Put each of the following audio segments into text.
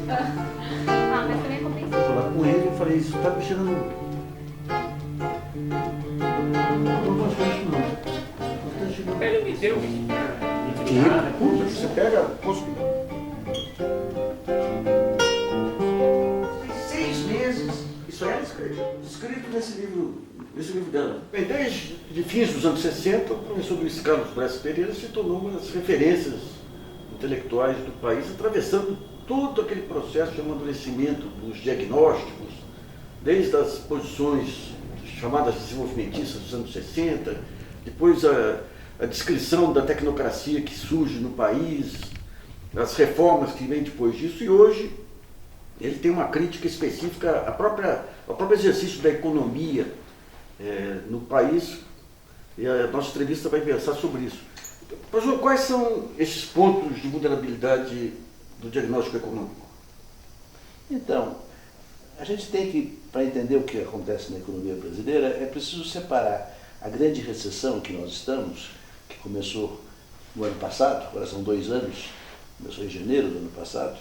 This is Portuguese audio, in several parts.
Ah, mas também é compreensível. Vou falar com ele e falei, isso está mexendo no... Não gosto disso não. Ele me deu. Você pega... Tem 6 meses. Isso aí é escrito nesse livro dela. Bem, desde fins dos anos 60, o professor Luiz Carlos Braz Pereira se tornou uma das referências intelectuais do país, atravessando todo aquele processo de amadurecimento dos diagnósticos, desde as posições chamadas desenvolvimentistas dos anos 60, depois a descrição da tecnocracia que surge no país, as reformas que vêm depois disso, e hoje ele tem uma crítica específica ao próprio exercício da economia no país, e a nossa entrevista vai versar sobre isso. Professor, quais são esses pontos de vulnerabilidade do diagnóstico econômico? Então, a gente tem que, para entender o que acontece na economia brasileira, é preciso separar a grande recessão que nós estamos, que começou no ano passado, agora são 2 anos, começou em janeiro do ano passado,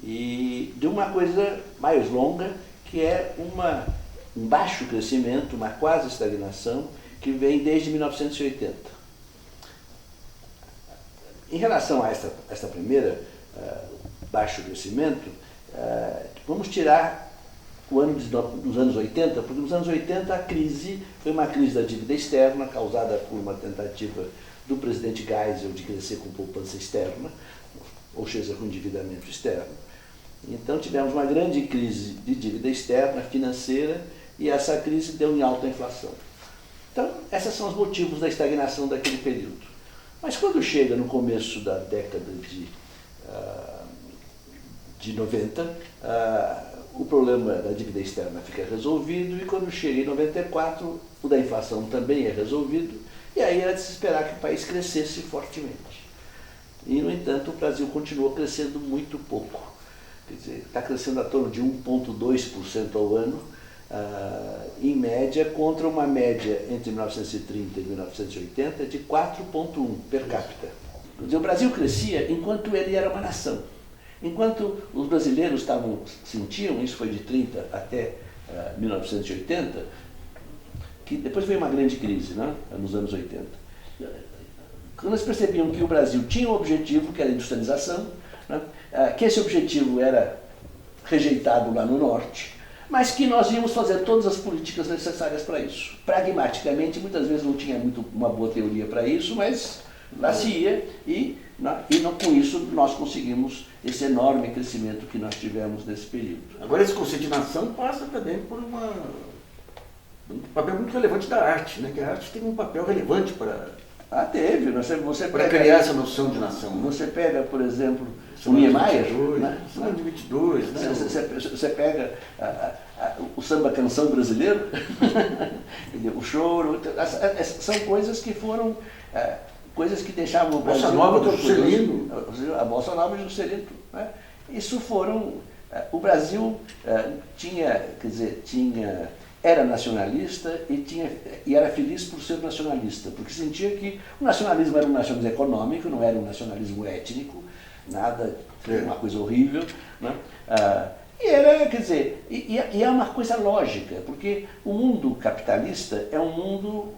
e de uma coisa mais longa, que é um baixo crescimento, uma quase estagnação, que vem desde 1980. Em relação a esta primeira baixo crescimento, vamos tirar o ano dos anos 80, porque nos anos 80 a crise foi uma crise da dívida externa, causada por uma tentativa do presidente Geisel de crescer com poupança externa, ou seja, com endividamento externo. Então tivemos uma grande crise de dívida externa, financeira, e essa crise deu em alta inflação. Então, esses são os motivos da estagnação daquele período. Mas quando chega no começo da década de 90, o problema da dívida externa fica resolvido, e quando chega em 94, o da inflação também é resolvido, e aí era de se esperar que o país crescesse fortemente. E, no entanto, o Brasil continuou crescendo muito pouco. Quer dizer, está crescendo a torno de 1,2% ao ano, em média, contra uma média entre 1930 e 1980 de 4,1 per capita. Quer dizer, o Brasil crescia enquanto ele era uma nação. Enquanto os brasileiros sentiam, isso foi de 30 até 1980, que depois veio uma grande crise, né, nos anos 80. Quando eles percebiam que o Brasil tinha um objetivo, que era a industrialização, né, que esse objetivo era rejeitado lá no norte, mas que nós íamos fazer todas as políticas necessárias para isso. Pragmaticamente, muitas vezes não tinha uma boa teoria para isso, mas lá se ia, e com isso nós conseguimos esse enorme crescimento que nós tivemos nesse período. Agora, esse conceito de nação passa também por um papel muito relevante da arte, né? Que a arte tem um papel relevante para... Teve. Você para pega criar essa noção de nação. Você pega, por exemplo, o Semana de Niemeyer, 22, né? Semana de 22, né? Você pega o samba canção brasileiro, o choro, são coisas que foram coisas que deixavam o Brasil... Bossa Nova do Juscelino. A Bossa Nova do Juscelino. Né? Isso foram... O Brasil era nacionalista e era feliz por ser nacionalista, porque sentia que o nacionalismo era um nacionalismo econômico, não era um nacionalismo étnico, nada, uma coisa horrível, né? E era, quer dizer, e é uma coisa lógica, porque o mundo capitalista é um mundo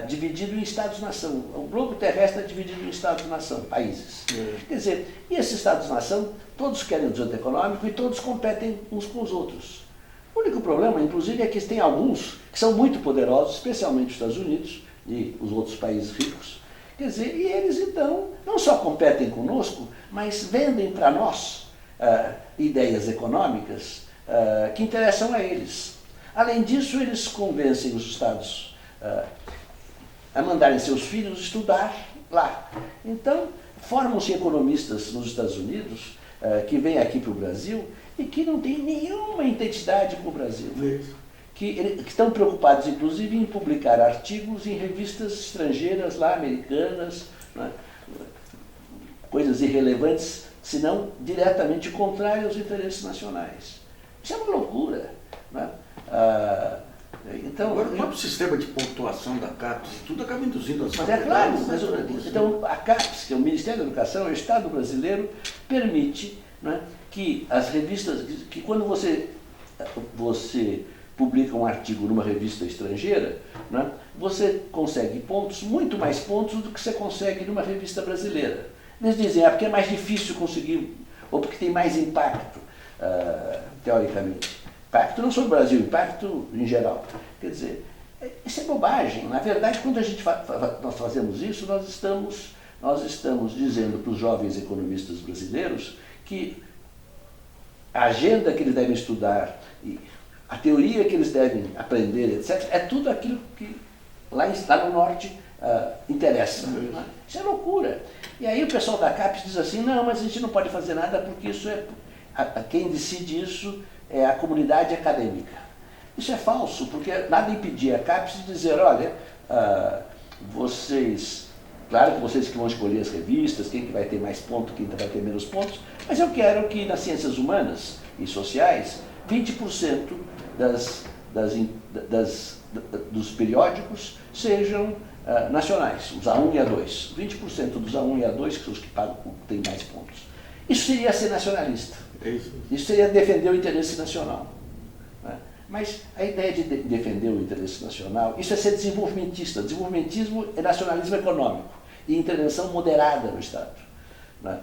dividido em estados-nação. O globo terrestre é dividido em estados-nação, países. Quer dizer, e esses estados-nação, todos querem o desenvolvimento econômico e todos competem uns com os outros. O único problema, inclusive, é que tem alguns que são muito poderosos, especialmente os Estados Unidos e os outros países ricos. Quer dizer, e eles, então, não só competem conosco, mas vendem para nós ideias econômicas que interessam a eles. Além disso, eles convencem os Estados a mandarem seus filhos estudar lá. Então, formam-se economistas nos Estados Unidos que vêm aqui para o Brasil e que não têm nenhuma identidade com o Brasil. Que estão preocupados, inclusive, em publicar artigos em revistas estrangeiras lá, americanas, né? Coisas irrelevantes, se não diretamente contrárias aos interesses nacionais. Isso é uma loucura. Né? Então, agora, o próprio sistema de pontuação da CAPES, tudo acaba induzindo as mas é claro, faculdades, então a CAPES, que é o Ministério da Educação, o Estado brasileiro, permite, né, que as revistas, que quando você publica um artigo numa revista estrangeira, né, você consegue pontos, muito mais pontos do que você consegue numa revista brasileira. Eles dizem, porque é mais difícil conseguir, ou porque tem mais impacto, teoricamente. Impacto não só no Brasil, impacto em geral. Quer dizer, isso é bobagem. Na verdade, quando nós fazemos isso, nós estamos dizendo para os jovens economistas brasileiros que a agenda que eles devem estudar, a teoria que eles devem aprender, etc., é tudo aquilo que lá no norte interessa. Isso é loucura. E aí o pessoal da CAPES diz assim, não, mas a gente não pode fazer nada porque isso quem decide isso é a comunidade acadêmica. Isso é falso, porque nada impedia a CAPES de dizer, olha, claro que vocês que vão escolher as revistas, quem que vai ter mais pontos, quem vai ter menos pontos, mas eu quero que nas ciências humanas e sociais, 20% dos periódicos sejam nacionais, os A1 e A2. 20% dos A1 e A2, que são os que têm mais pontos. Isso seria ser nacionalista. Isso seria defender o interesse nacional. Né? Mas a ideia de defender o interesse nacional, isso é ser desenvolvimentista. Desenvolvimentismo é nacionalismo econômico e intervenção moderada no Estado. Né?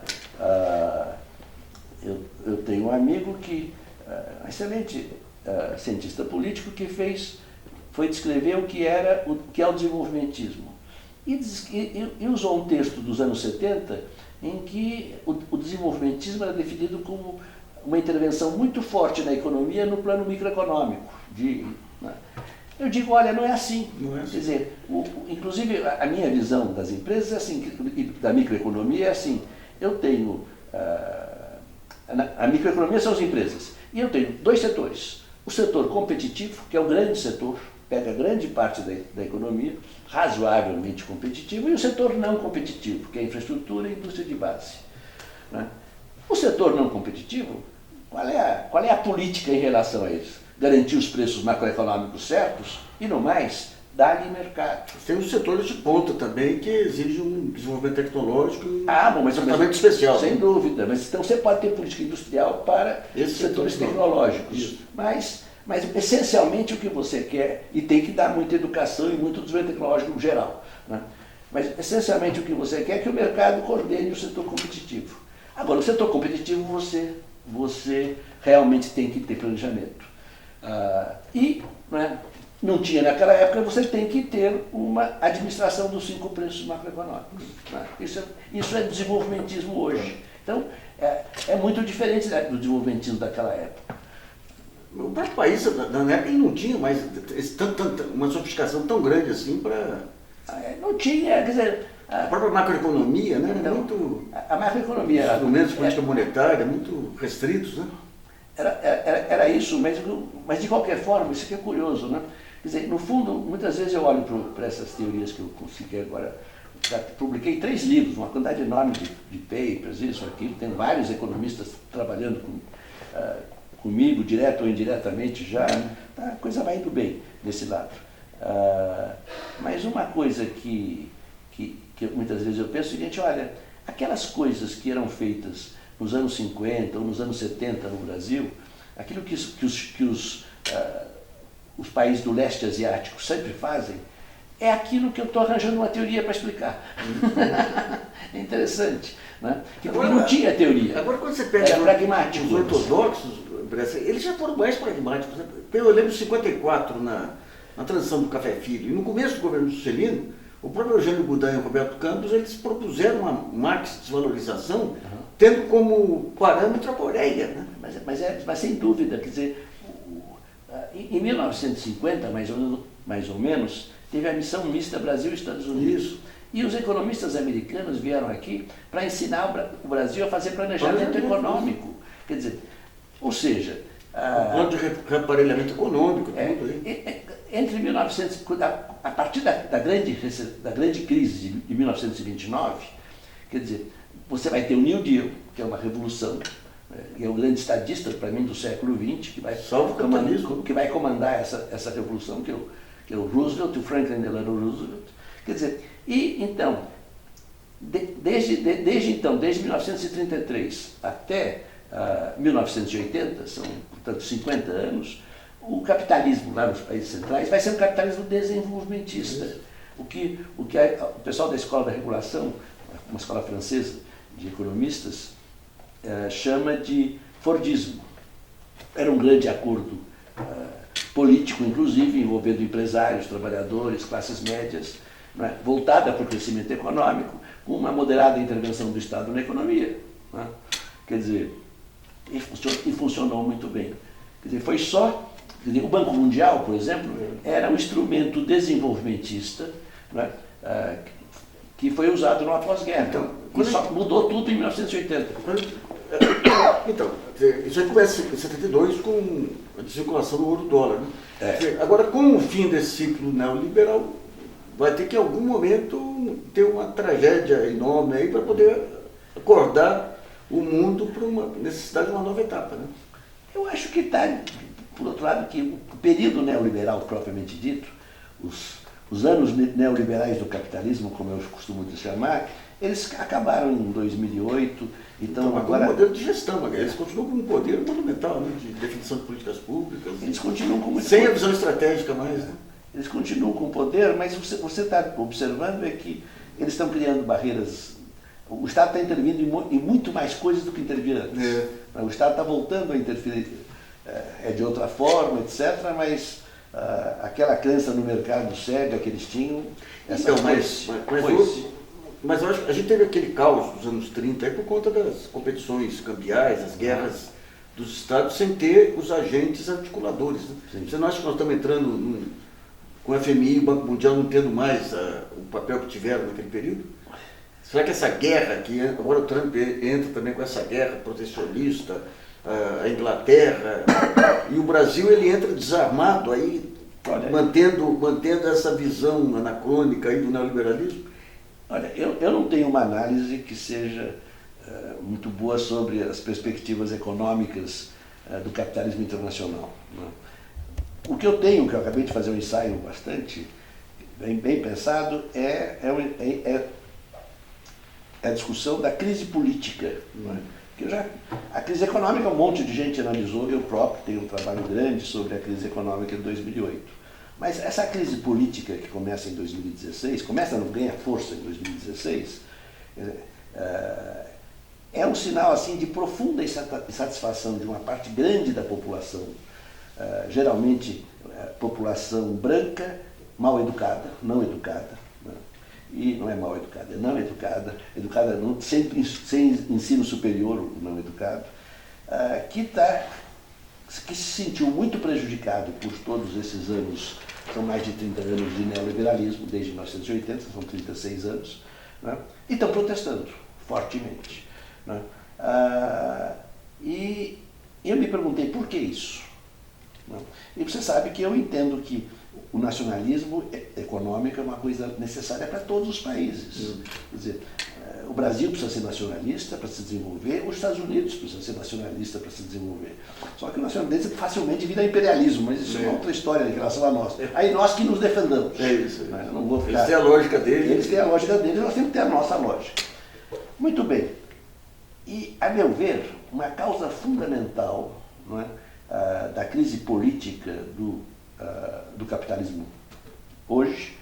Eu tenho um amigo um excelente cientista político, que foi descrever o que é o desenvolvimentismo. E usou um texto dos anos 70 em que o desenvolvimentismo era definido como uma intervenção muito forte na economia no plano microeconômico. Né? Eu digo, olha, não é assim. Não é assim. Quer dizer, inclusive a minha visão das empresas é assim, da microeconomia é assim, eu tenho... a microeconomia são as empresas, e eu tenho dois setores. O setor competitivo, que é o grande setor, pega grande parte da economia, razoavelmente competitivo, e o setor não competitivo, que é a infraestrutura e a indústria de base. Né? O setor não competitivo, qual é a política em relação a isso? Garantir os preços macroeconômicos certos e, no mais, dar-lhe mercado. Tem os setores de ponta também que exigem um desenvolvimento tecnológico e um tratamento especial. Sem dúvida, mas então você pode ter política industrial para esses setores tecnológicos. Isso. Mas essencialmente o que você quer, e tem que dar muita educação e muito desenvolvimento tecnológico geral, né? Mas essencialmente o que você quer é que o mercado coordene o setor competitivo. Agora, o setor competitivo você realmente tem que ter planejamento. Né, não tinha naquela época, você tem que ter uma administração dos 5 preços macroeconômicos. Né? Isso é desenvolvimentismo hoje. Então, é muito diferente do desenvolvimentismo daquela época. O próprio país, na época, ele não tinha mais uma sofisticação tão grande assim para... Não tinha, quer dizer... A própria macroeconomia, né? Então, muito... A macroeconomia... Os instrumentos de política monetária muito restritos, né? Era isso, mas de qualquer forma, isso aqui é curioso, né? Quer dizer, no fundo, muitas vezes eu olho para essas teorias que eu consegui agora... Publiquei 3 livros, uma quantidade enorme de papers, isso, aquilo. Tem vários economistas trabalhando comigo, direto ou indiretamente já. A coisa vai indo bem desse lado. Mas uma coisa que muitas vezes eu penso é o seguinte, olha, aquelas coisas que eram feitas nos anos 50 ou nos anos 70 no Brasil, aquilo que os países do leste asiático sempre fazem, é aquilo que eu estou arranjando uma teoria para explicar. É interessante, né? Porque não tinha teoria. Agora, quando você pega os ortodoxos, eles já foram mais pragmáticos. Eu lembro de 54, na transição do Café Filho, e no começo do governo Juscelino, o próprio Eugênio Goudin e o Roberto Campos, eles propuseram uma Marx desvalorização, tendo como parâmetro a Coreia. Né? Mas sem dúvida, quer dizer, em 1950, mais ou menos, teve a missão mista Brasil e Estados Unidos. Isso. E os economistas americanos vieram aqui para ensinar o Brasil a fazer planejamento econômico. Quer dizer, ou seja... O plano de reaparelhamento econômico, tudo aí. Entre 1950, a partir da grande crise de 1929, quer dizer, você vai ter o New Deal, que é uma revolução é o grande estadista, para mim, do século XX, que vai comandar essa revolução, que é o Roosevelt, o Franklin Delano Roosevelt. Quer dizer, e então, desde 1933 até 1980, são, portanto, 50 anos, o capitalismo lá nos países centrais vai ser um capitalismo desenvolvimentista. O que o pessoal da Escola da Regulação, uma escola francesa de economistas, chama de Fordismo. Era um grande acordo político, inclusive, envolvendo empresários, trabalhadores, classes médias, né, voltada para o crescimento econômico, com uma moderada intervenção do Estado na economia. Né? Quer dizer, e funcionou muito bem. Quer dizer, foi só... Quer dizer, o Banco Mundial, por exemplo, era um instrumento desenvolvimentista, né, que foi usado no pós-guerra. Então, só mudou tudo em 1980. Então, isso aí começa em 72 com a desvinculação do ouro-dólar. Né? Agora, com o fim desse ciclo neoliberal, vai ter que em algum momento ter uma tragédia enorme aí para poder acordar o mundo para uma necessidade de uma nova etapa. Né? Eu acho que está, por outro lado, que o período neoliberal propriamente dito, os anos neoliberais do capitalismo, como eu costumo chamar, eles acabaram em 2008. Então agora, um modelo de gestão, eles continuam com um poder monumental, né, de definição de políticas públicas. Eles continuam com muito sem poder. A visão estratégica mais. Né? Eles continuam com poder, mas você está observando é que eles estão criando barreiras. O Estado está intervindo em muito mais coisas do que intervia antes. O Estado está voltando a interferir de outra forma, etc., mas aquela crença no mercado cega que eles tinham, mas eu acho que a gente teve aquele caos dos anos 30 aí por conta das competições cambiais, as guerras dos Estados, sem ter os agentes articuladores. Né? Você não acha que nós estamos entrando com o FMI e o Banco Mundial não tendo mais o papel que tiveram naquele período? Será que essa guerra, que agora o Trump entra também com essa guerra protecionista, a Inglaterra, e o Brasil ele entra desarmado aí, mantendo essa visão anacrônica aí do neoliberalismo? Olha, eu não tenho uma análise que seja muito boa sobre as perspectivas econômicas do capitalismo internacional. Né? O que eu tenho, que eu acabei de fazer um ensaio bastante bem pensado, é a discussão da crise política. Né? A crise econômica, um monte de gente analisou, eu próprio tenho um trabalho grande sobre a crise econômica de 2008. Mas essa crise política que começa em 2016, ganha força em 2016, é um sinal assim, de profunda insatisfação de uma parte grande da população, geralmente população branca, mal educada, não educada, né? E não é mal educada, é não educada, sem ensino superior, não educado, que se sentiu muito prejudicado por todos esses anos, são mais de 30 anos de neoliberalismo, desde 1980, são 36 anos, né? E estão protestando fortemente. Né? E eu me perguntei por que isso. Né? E você sabe que eu entendo que o nacionalismo econômico é uma coisa necessária para todos os países. Quer dizer, o Brasil precisa ser nacionalista para se desenvolver, os Estados Unidos precisam ser nacionalista para se desenvolver. Só que o nacionalismo facilmente vira imperialismo, mas isso é uma outra história em relação a nós. Aí nós que nos defendamos. É isso. Né? Não vou ficar... Eles têm a lógica deles. Eles têm a lógica deles, nós temos que ter a nossa lógica. Muito bem. E, a meu ver, uma causa fundamental, não é, da crise política do capitalismo hoje,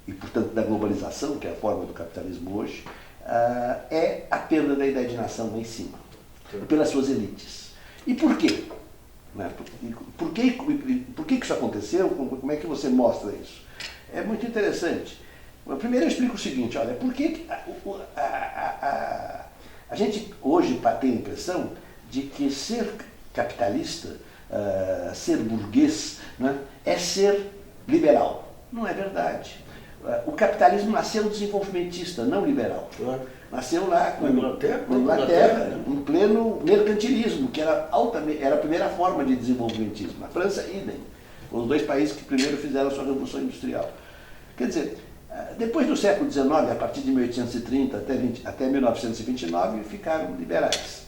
e portanto da globalização, que é a forma do capitalismo hoje, é a perda da ideia de nação lá em cima, pelas suas elites. E por quê? Né? Por que isso aconteceu? Como é que você mostra isso? É muito interessante. Primeiro eu explico o seguinte, olha, por que a gente hoje tem a impressão de que ser capitalista, ser burguês, né, é ser liberal. Não é verdade. O capitalismo nasceu desenvolvimentista, não liberal. Nasceu lá na Inglaterra, em pleno mercantilismo, que era a primeira forma de desenvolvimentismo. Na França, idem. Os dois países que primeiro fizeram a sua revolução industrial. Quer dizer, depois do século XIX, a partir de 1830 até 1929, ficaram liberais.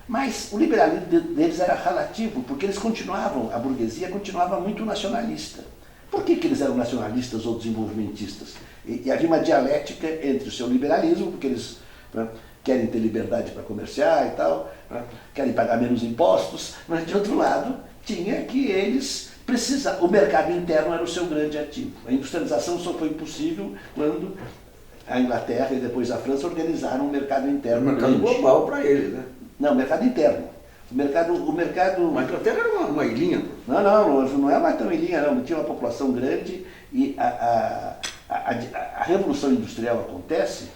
Mas o liberalismo deles era relativo, porque eles continuavam, a burguesia continuava muito nacionalista. Por que eles eram nacionalistas ou desenvolvimentistas? E havia uma dialética entre o seu liberalismo, porque eles, né, querem ter liberdade para comerciar e tal, né, querem pagar menos impostos, mas de outro lado tinha que eles precisavam, o mercado interno era o seu grande ativo. A industrialização só foi possível quando a Inglaterra e depois a França organizaram um mercado interno. Um mercado global para ele, né? Não, mercado interno. O mercado... Mas a Inglaterra era uma ilhinha. Não é mais tão ilhinha, não. Tinha uma população grande e a Revolução Industrial acontece.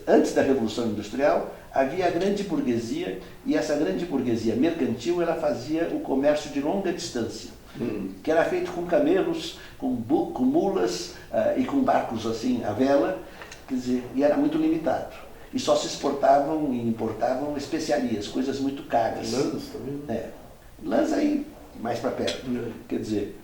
Antes da Revolução Industrial, havia a grande burguesia e essa grande burguesia mercantil ela fazia o comércio de longa distância, que era feito com camelos, com mulas e com barcos assim à vela, quer dizer, e era muito limitado. E só se exportavam e importavam especiarias, coisas muito caras. Lãs também. Lãs aí mais para perto. Quer dizer,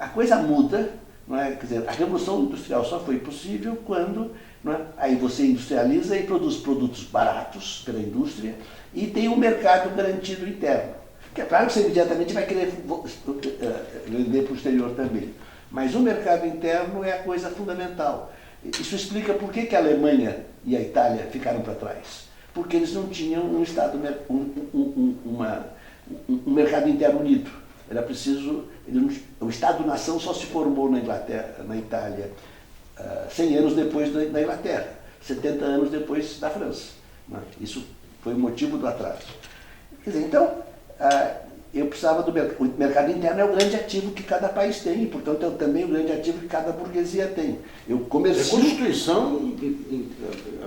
a coisa muda, não é? Quer dizer, a Revolução Industrial só foi possível quando, não é? Aí você industrializa e produz produtos baratos pela indústria e tem um mercado garantido interno. Que é claro que você imediatamente vai querer vender para o exterior também. Mas o mercado interno é a coisa fundamental. Isso explica por que a Alemanha e a Itália ficaram para trás. Porque eles não tinham um mercado interno unido. Era preciso... O Estado-nação só se formou na Itália 100 anos depois da Inglaterra, 70 anos depois da França. Isso foi o motivo do atraso. Quer dizer, então, eu precisava do mercado. O mercado interno é o grande ativo que cada país tem, e, portanto, é também o grande ativo que cada burguesia tem. Eu comercio... A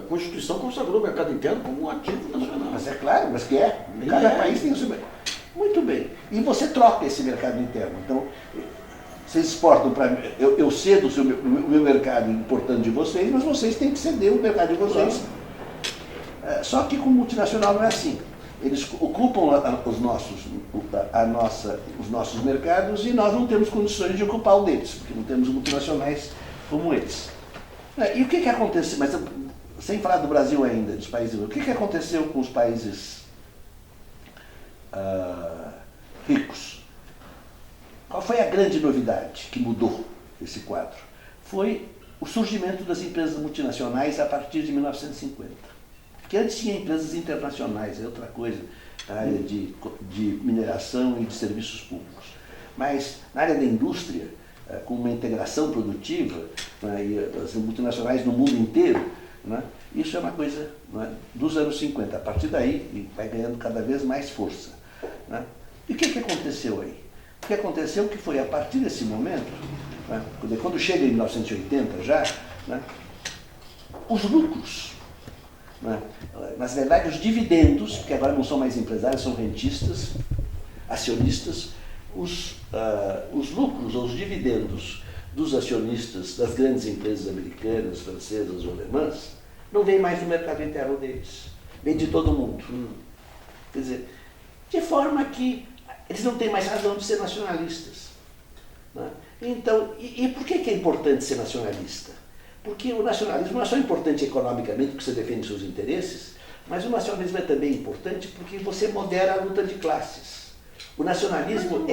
Constituição consagrou o mercado interno como um ativo nacional. Mas é claro, mas que é. Cada país tem o seu mercado. Muito bem. E você troca esse mercado interno. Então, vocês exportam para mim, eu cedo o meu mercado importando de vocês, mas vocês têm que ceder o mercado de vocês. Claro. Só que com multinacional não é assim. Eles ocupam os nossos mercados e nós não temos condições de ocupar o deles, porque não temos multinacionais como eles. E o que aconteceu, mas sem falar do Brasil ainda, dos países, o que aconteceu com os países ricos? Qual foi a grande novidade que mudou esse quadro? Foi o surgimento das empresas multinacionais a partir de 1950. Porque antes tinha empresas internacionais, é outra coisa, na área de mineração e de serviços públicos. Mas na área da indústria, com uma integração produtiva, e as multinacionais no mundo inteiro, isso é uma coisa dos anos 50. A partir daí, vai ganhando cada vez mais força. E o que aconteceu aí? O que aconteceu que foi a partir desse momento, quando chega em 1980 já, os lucros, na verdade os dividendos, que agora não são mais empresários, são rentistas, acionistas, os lucros ou os dividendos dos acionistas das grandes empresas americanas, francesas ou alemãs, não vem mais do mercado interno deles, vem de todo mundo. Quer dizer, de forma que eles não têm mais razão de ser nacionalistas. Então, e por que é importante ser nacionalista? Porque o nacionalismo não é só importante economicamente, porque você defende seus interesses, mas o nacionalismo é também importante porque você modera a luta de classes. O nacionalismo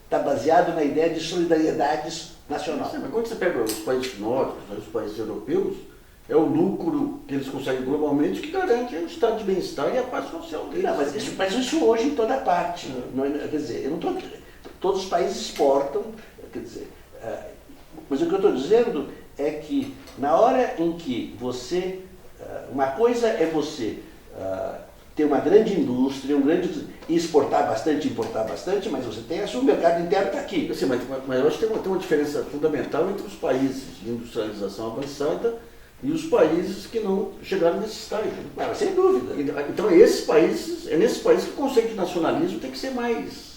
está baseado na ideia de solidariedade nacional. Mas quando você pega os países nórdicos, os países europeus, é o lucro que eles conseguem globalmente que garante o estado de bem-estar e a paz social deles. Não, mas isso hoje em toda parte. Quer dizer, eu não tô, todos os países exportam, quer dizer, mas o que eu estou dizendo é que na hora em que você, uma coisa é você ter uma grande indústria, e exportar bastante, importar bastante, mas você tem o seu mercado interno está aqui. Sim, mas eu acho que tem uma diferença fundamental entre os países de industrialização avançada e os países que não chegaram nesse estágio. Sem dúvida. Então é nesses países que o conceito de nacionalismo tem que ser mais...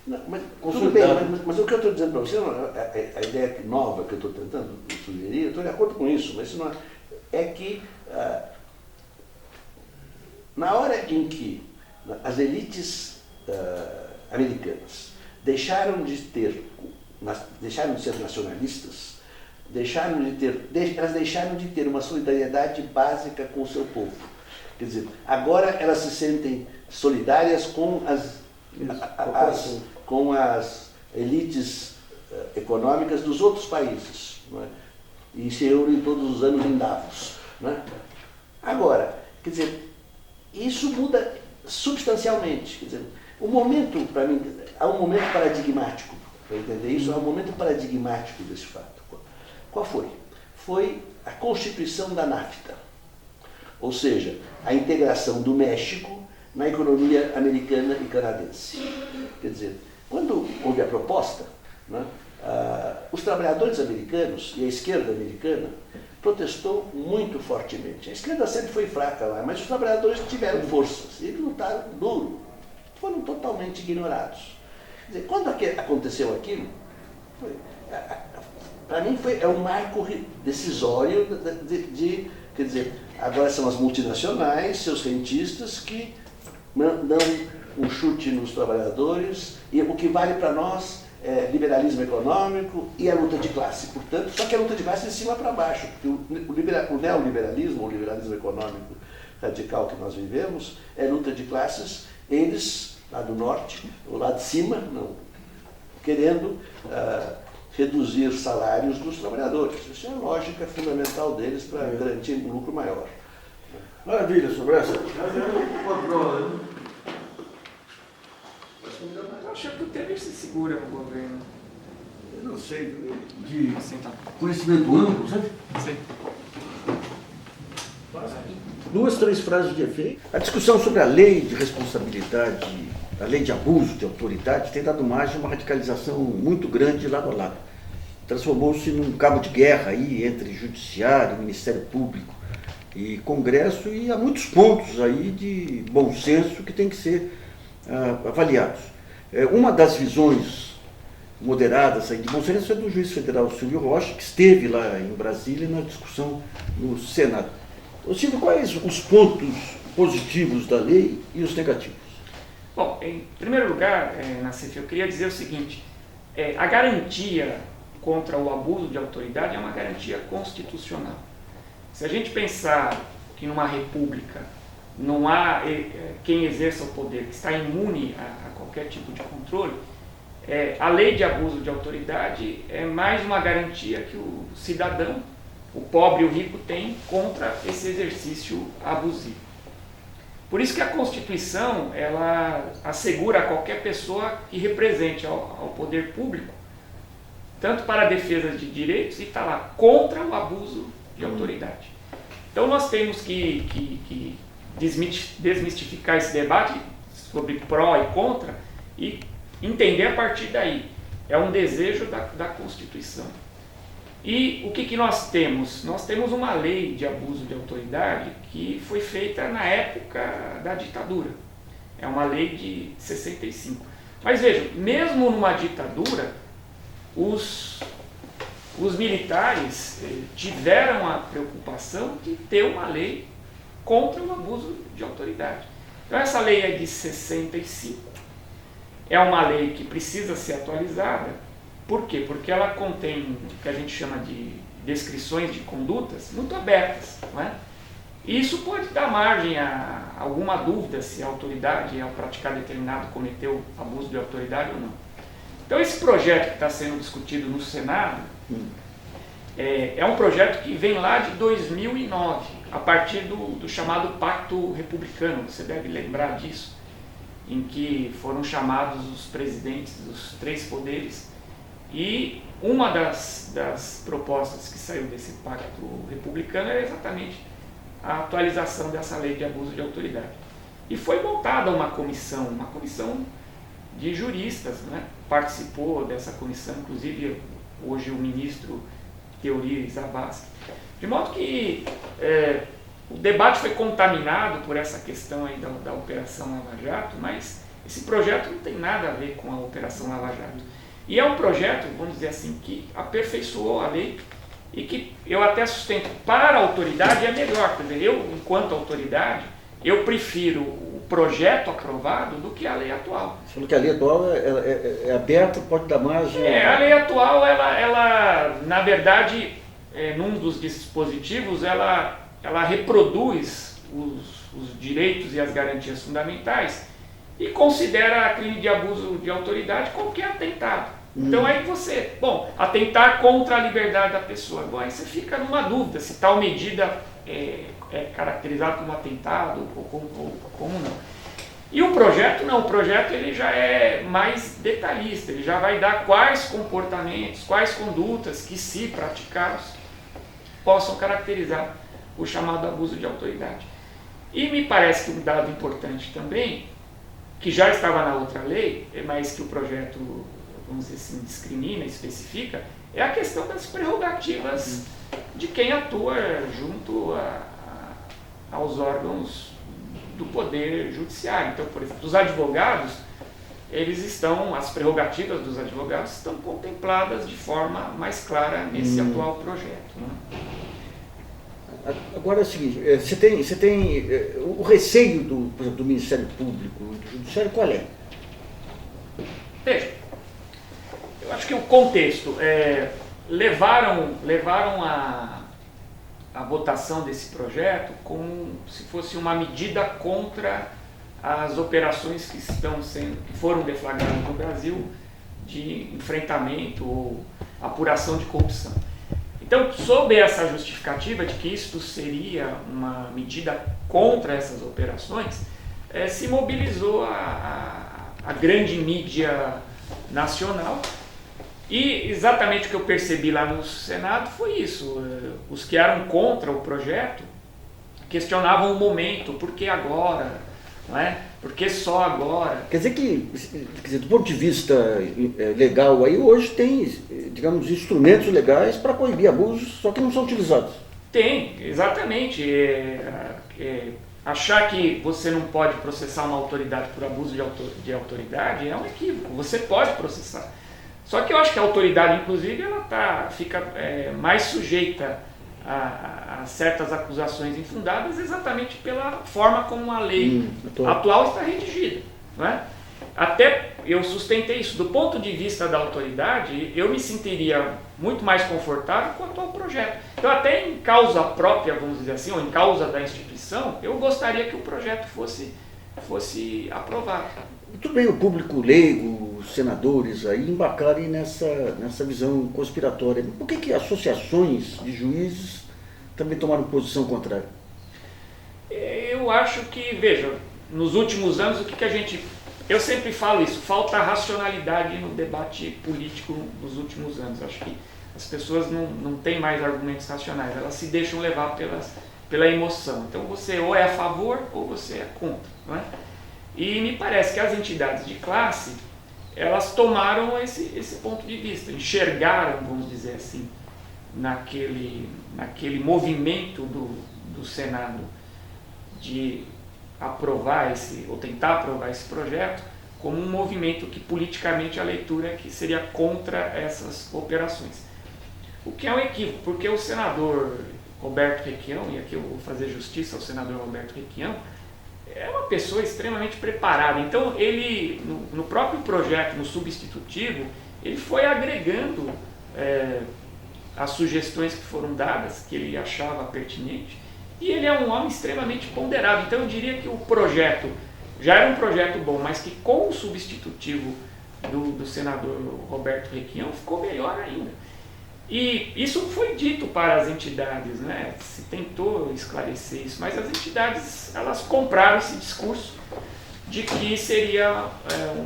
Não, mas, tudo bem, mas o que eu estou dizendo para você, a ideia nova que eu estou tentando sugerir, eu estou de acordo com isso, mas isso não é que na hora em que as elites americanas deixaram de ser nacionalistas, elas deixaram de ter uma solidariedade básica com o seu povo. Quer dizer, agora elas se sentem solidárias com as elites econômicas dos outros países, não é? E se reúnem todos os anos em Davos. Não é? Agora, quer dizer, isso muda substancialmente. Quer dizer, o momento, para mim, há um momento paradigmático, para entender isso, há um momento paradigmático desse fato. Qual foi? Foi a constituição da NAFTA, ou seja, a integração do México na economia americana e canadense. Quer dizer, quando houve a proposta, né, os trabalhadores americanos e a esquerda americana protestou muito fortemente. A esquerda sempre foi fraca lá, mas os trabalhadores tiveram forças, eles lutaram duro, foram totalmente ignorados. Quer dizer, quando aconteceu aquilo, para mim é um marco decisório quer dizer, agora são as multinacionais, seus rentistas que dão um chute nos trabalhadores, e o que vale para nós é liberalismo econômico e a luta de classe. Portanto, só que a luta de classe é de cima para baixo, porque o neoliberalismo, o liberalismo econômico radical que nós vivemos, é luta de classes, eles, lá do norte, ou lá de cima, não, querendo reduzir salários dos trabalhadores. Isso é a lógica fundamental deles para garantir um lucro maior. Maravilha, sobre essa. Eu acho que o Temer se segura no governo. Eu não sei, de Assim, tá. conhecimento amplo, sabe? Sim. Duas, três frases de efeito. A discussão sobre a lei de responsabilidade, a lei de abuso de autoridade, tem dado margem a uma radicalização muito grande lado a lado. Transformou-se num cabo de guerra aí entre judiciário, Ministério Público e Congresso, e há muitos pontos aí de bom senso que têm que ser avaliados. Uma das visões moderadas aí de bom senso é do juiz federal Silvio Rocha, que esteve lá em Brasília na discussão no Senado. Ô Silvio, quais os pontos positivos da lei e os negativos? Bom, em primeiro lugar, Nassif, eu queria dizer o seguinte, a garantia contra o abuso de autoridade é uma garantia constitucional. Se a gente pensar que numa república não há quem exerça o poder que está imune a qualquer tipo de controle, a lei de abuso de autoridade é mais uma garantia que o cidadão, o pobre e o rico, tem contra esse exercício abusivo. Por isso que a Constituição, ela assegura a qualquer pessoa que represente ao poder público, tanto para a defesa de direitos, e está lá, contra o abuso de autoridade. Então nós temos que desmistificar esse debate sobre pró e contra e entender a partir daí. É um desejo da Constituição. E o que nós temos? Nós temos uma lei de abuso de autoridade que foi feita na época da ditadura. É uma lei de 65. Mas vejam, mesmo numa ditadura, os militares tiveram a preocupação de ter uma lei contra o abuso de autoridade. Então essa lei é de 65. É uma lei que precisa ser atualizada. Por quê? Porque ela contém o que a gente chama de descrições de condutas muito abertas, não é? E isso pode dar margem a alguma dúvida se a autoridade, ao praticar determinado, cometeu abuso de autoridade ou não. Então esse projeto que está sendo discutido no Senado é um projeto que vem lá de 2009, a partir do chamado Pacto Republicano, você deve lembrar disso, em que foram chamados os presidentes dos três poderes. E uma das propostas que saiu desse pacto republicano era exatamente a atualização dessa lei de abuso de autoridade. E foi montada uma comissão de juristas, né? Participou dessa comissão, inclusive hoje o ministro Teori Zavascki. De modo que o debate foi contaminado por essa questão aí da Operação Lava Jato, mas esse projeto não tem nada a ver com a Operação Lava Jato. E é um projeto, vamos dizer assim, que aperfeiçoou a lei e que eu até sustento para a autoridade é melhor. Quer dizer, eu, enquanto autoridade, eu prefiro o projeto aprovado do que a lei atual. Você falou que a lei atual é aberta, pode dar margem... A lei atual, ela, na verdade, num dos dispositivos, ela reproduz os direitos e as garantias fundamentais e considera crime de abuso de autoridade qualquer atentado. Então aí você, atentar contra a liberdade da pessoa. Bom, aí você fica numa dúvida se tal medida é caracterizada como atentado ou como não. E o projeto não, o projeto ele já é mais detalhista, ele já vai dar quais comportamentos, quais condutas que, se praticados, possam caracterizar o chamado abuso de autoridade. E me parece que um dado importante também, que já estava na outra lei, mas que o projeto, vamos dizer assim, discrimina, especifica, é a questão das prerrogativas de quem atua junto aos órgãos do Poder Judiciário. Então, por exemplo, os advogados, as prerrogativas dos advogados estão contempladas de forma mais clara nesse atual projeto, né? Agora é o seguinte, você tem o receio por exemplo, do Ministério Público e do Judiciário, qual é? Veja, eu acho que o contexto, levaram a votação desse projeto como se fosse uma medida contra as operações que foram deflagradas no Brasil de enfrentamento ou apuração de corrupção. Então, sob essa justificativa de que isto seria uma medida contra essas operações, se mobilizou a grande mídia nacional. E exatamente o que eu percebi lá no Senado foi isso. Os que eram contra o projeto questionavam o momento, por que agora? Não é? Por que só agora? Quer dizer, do ponto de vista legal, aí hoje tem, digamos, instrumentos legais para coibir abusos, só que não são utilizados. Tem, exatamente. Achar que você não pode processar uma autoridade por abuso de autoridade é um equívoco. Você pode processar. Só que eu acho que a autoridade, inclusive, ela fica mais sujeita a certas acusações infundadas exatamente pela forma como a lei atual está redigida. Não é? Até eu sustentei isso. Do ponto de vista da autoridade, eu me sentiria muito mais confortável com o atual projeto. Então, até em causa própria, vamos dizer assim, ou em causa da instituição, eu gostaria que o projeto fosse aprovado. Muito bem, o público leigo, os senadores aí embarcarem nessa visão conspiratória. Por que associações de juízes também tomaram posição contrária? Eu acho que, veja, nos últimos anos, eu sempre falo isso, falta racionalidade no debate político nos últimos anos. Acho que as pessoas não têm mais argumentos racionais, elas se deixam levar pela emoção. Então você ou é a favor ou você é contra, não é? E me parece que as entidades de classe, elas tomaram esse ponto de vista, enxergaram, vamos dizer assim, naquele movimento do Senado de aprovar ou tentar aprovar esse projeto, como um movimento que politicamente a leitura é que seria contra essas operações. O que é um equívoco, porque o senador Roberto Requião, e aqui eu vou fazer justiça ao senador Roberto Requião, é uma pessoa extremamente preparada. Então ele, no próprio projeto, no substitutivo, ele foi agregando as sugestões que foram dadas, que ele achava pertinente, e ele é um homem extremamente ponderado. Então eu diria que o projeto já era um projeto bom, mas que com o substitutivo do senador Roberto Requião ficou melhor ainda. E isso foi dito para as entidades, né? Se tentou esclarecer isso, mas as entidades, elas compraram esse discurso de que seria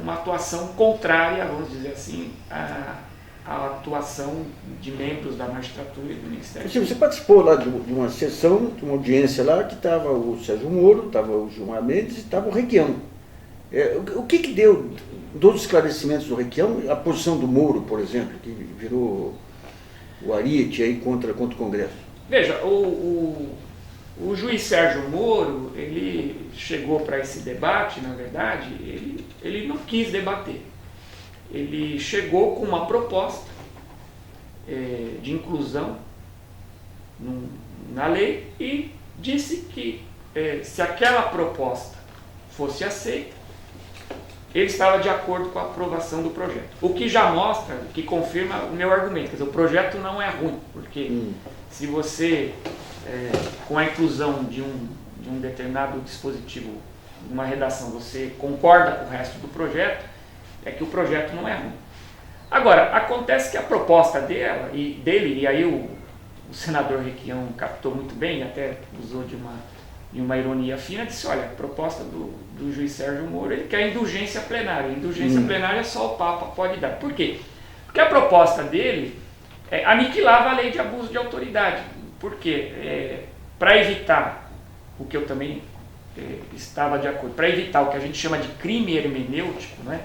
uma atuação contrária, vamos dizer assim, à atuação de membros da magistratura e do Ministério. Você participou lá de uma sessão, de uma audiência lá, que estava o Sérgio Moro, estava o Gilmar Mendes e estava o Requião. O que deu dos esclarecimentos do Requião, a posição do Moro, por exemplo, que virou o ariete aí contra o Congresso? Veja, o juiz Sérgio Moro, ele chegou para esse debate, na verdade, ele não quis debater. Ele chegou com uma proposta de inclusão na lei e disse que se aquela proposta fosse aceita, ele estava de acordo com a aprovação do projeto. O que já mostra, o que confirma o meu argumento. Quer dizer, o projeto não é ruim, porque se você, com a inclusão de um determinado dispositivo, uma redação, você concorda com o resto do projeto, é que o projeto não é ruim. Agora, acontece que a proposta dele, e aí o senador Requião captou muito bem, até usou de uma ironia fina, disse, olha, a proposta do juiz Sérgio Moro, ele quer indulgência plenária. Indulgência plenária só o Papa pode dar. Por quê? Porque a proposta dele aniquilava a lei de abuso de autoridade. Por quê? Para evitar o que eu também estava de acordo, para evitar o que a gente chama de crime hermenêutico, né?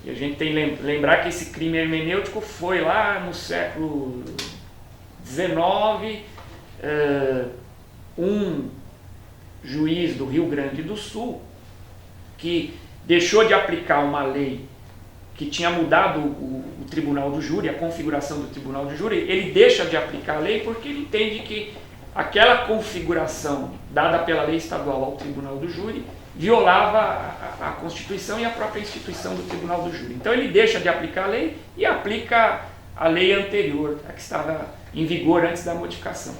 E a gente tem que lembrar que esse crime hermenêutico foi lá no século XIX, um juiz do Rio Grande do Sul que deixou de aplicar uma lei que tinha mudado o tribunal do júri, a configuração do tribunal do júri, ele deixa de aplicar a lei porque ele entende que aquela configuração dada pela lei estadual ao tribunal do júri violava a Constituição e a própria instituição do tribunal do júri. Então ele deixa de aplicar a lei e aplica a lei anterior, a que estava em vigor antes da modificação.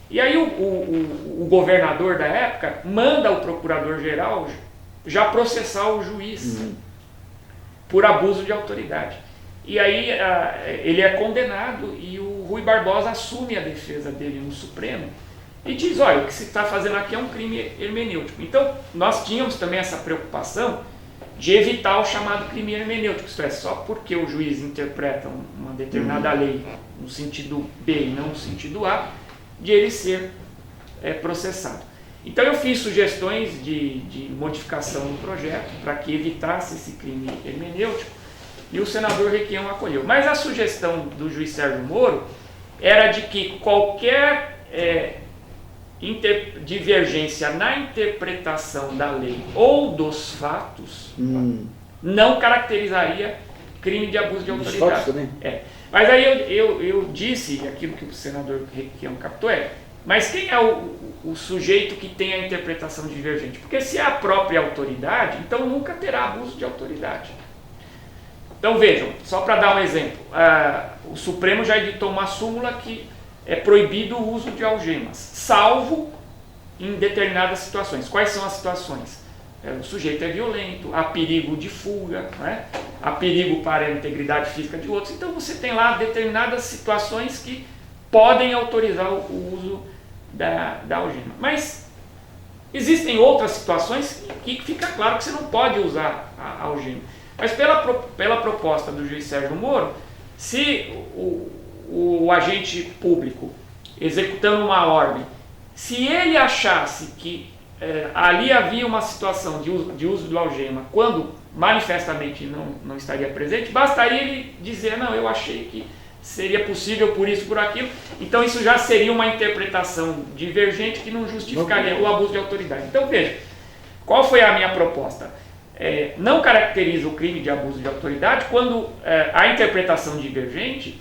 E aí o governador da época manda o procurador-geral já processar o juiz por abuso de autoridade. E aí ele é condenado e o Rui Barbosa assume a defesa dele no Supremo e diz, olha, o que se está fazendo aqui é um crime hermenêutico. Então nós tínhamos também essa preocupação de evitar o chamado crime hermenêutico, isto é, só porque o juiz interpreta uma determinada lei no sentido B e não no sentido A, de ele ser processado. Então eu fiz sugestões de modificação no projeto para que evitasse esse crime hermenêutico e o senador Requião acolheu. Mas a sugestão do juiz Sérgio Moro era de que qualquer divergência na interpretação da lei ou dos fatos não caracterizaria crime de abuso de autoridade. Dos fatos também? Mas aí eu disse, aquilo que o senador Requião captou mas quem é o sujeito que tem a interpretação divergente? Porque se é a própria autoridade, então nunca terá abuso de autoridade. Então vejam, só para dar um exemplo, o Supremo já editou uma súmula que é proibido o uso de algemas, salvo em determinadas situações. Quais são as situações? O sujeito é violento, há perigo de fuga, né? Há perigo para a integridade física de outros. Então você tem lá determinadas situações que podem autorizar o uso da algema. Mas existem outras situações que fica claro que você não pode usar a algema. Mas pela proposta do juiz Sérgio Moro, se o agente público executando uma ordem, se ele achasse que ali havia uma situação de uso do algema, quando manifestamente não estaria presente, bastaria ele dizer, não, eu achei que seria possível por isso, por aquilo, então isso já seria uma interpretação divergente que não justificaria o abuso de autoridade. Então veja, qual foi a minha proposta? Não caracteriza o crime de abuso de autoridade quando a interpretação divergente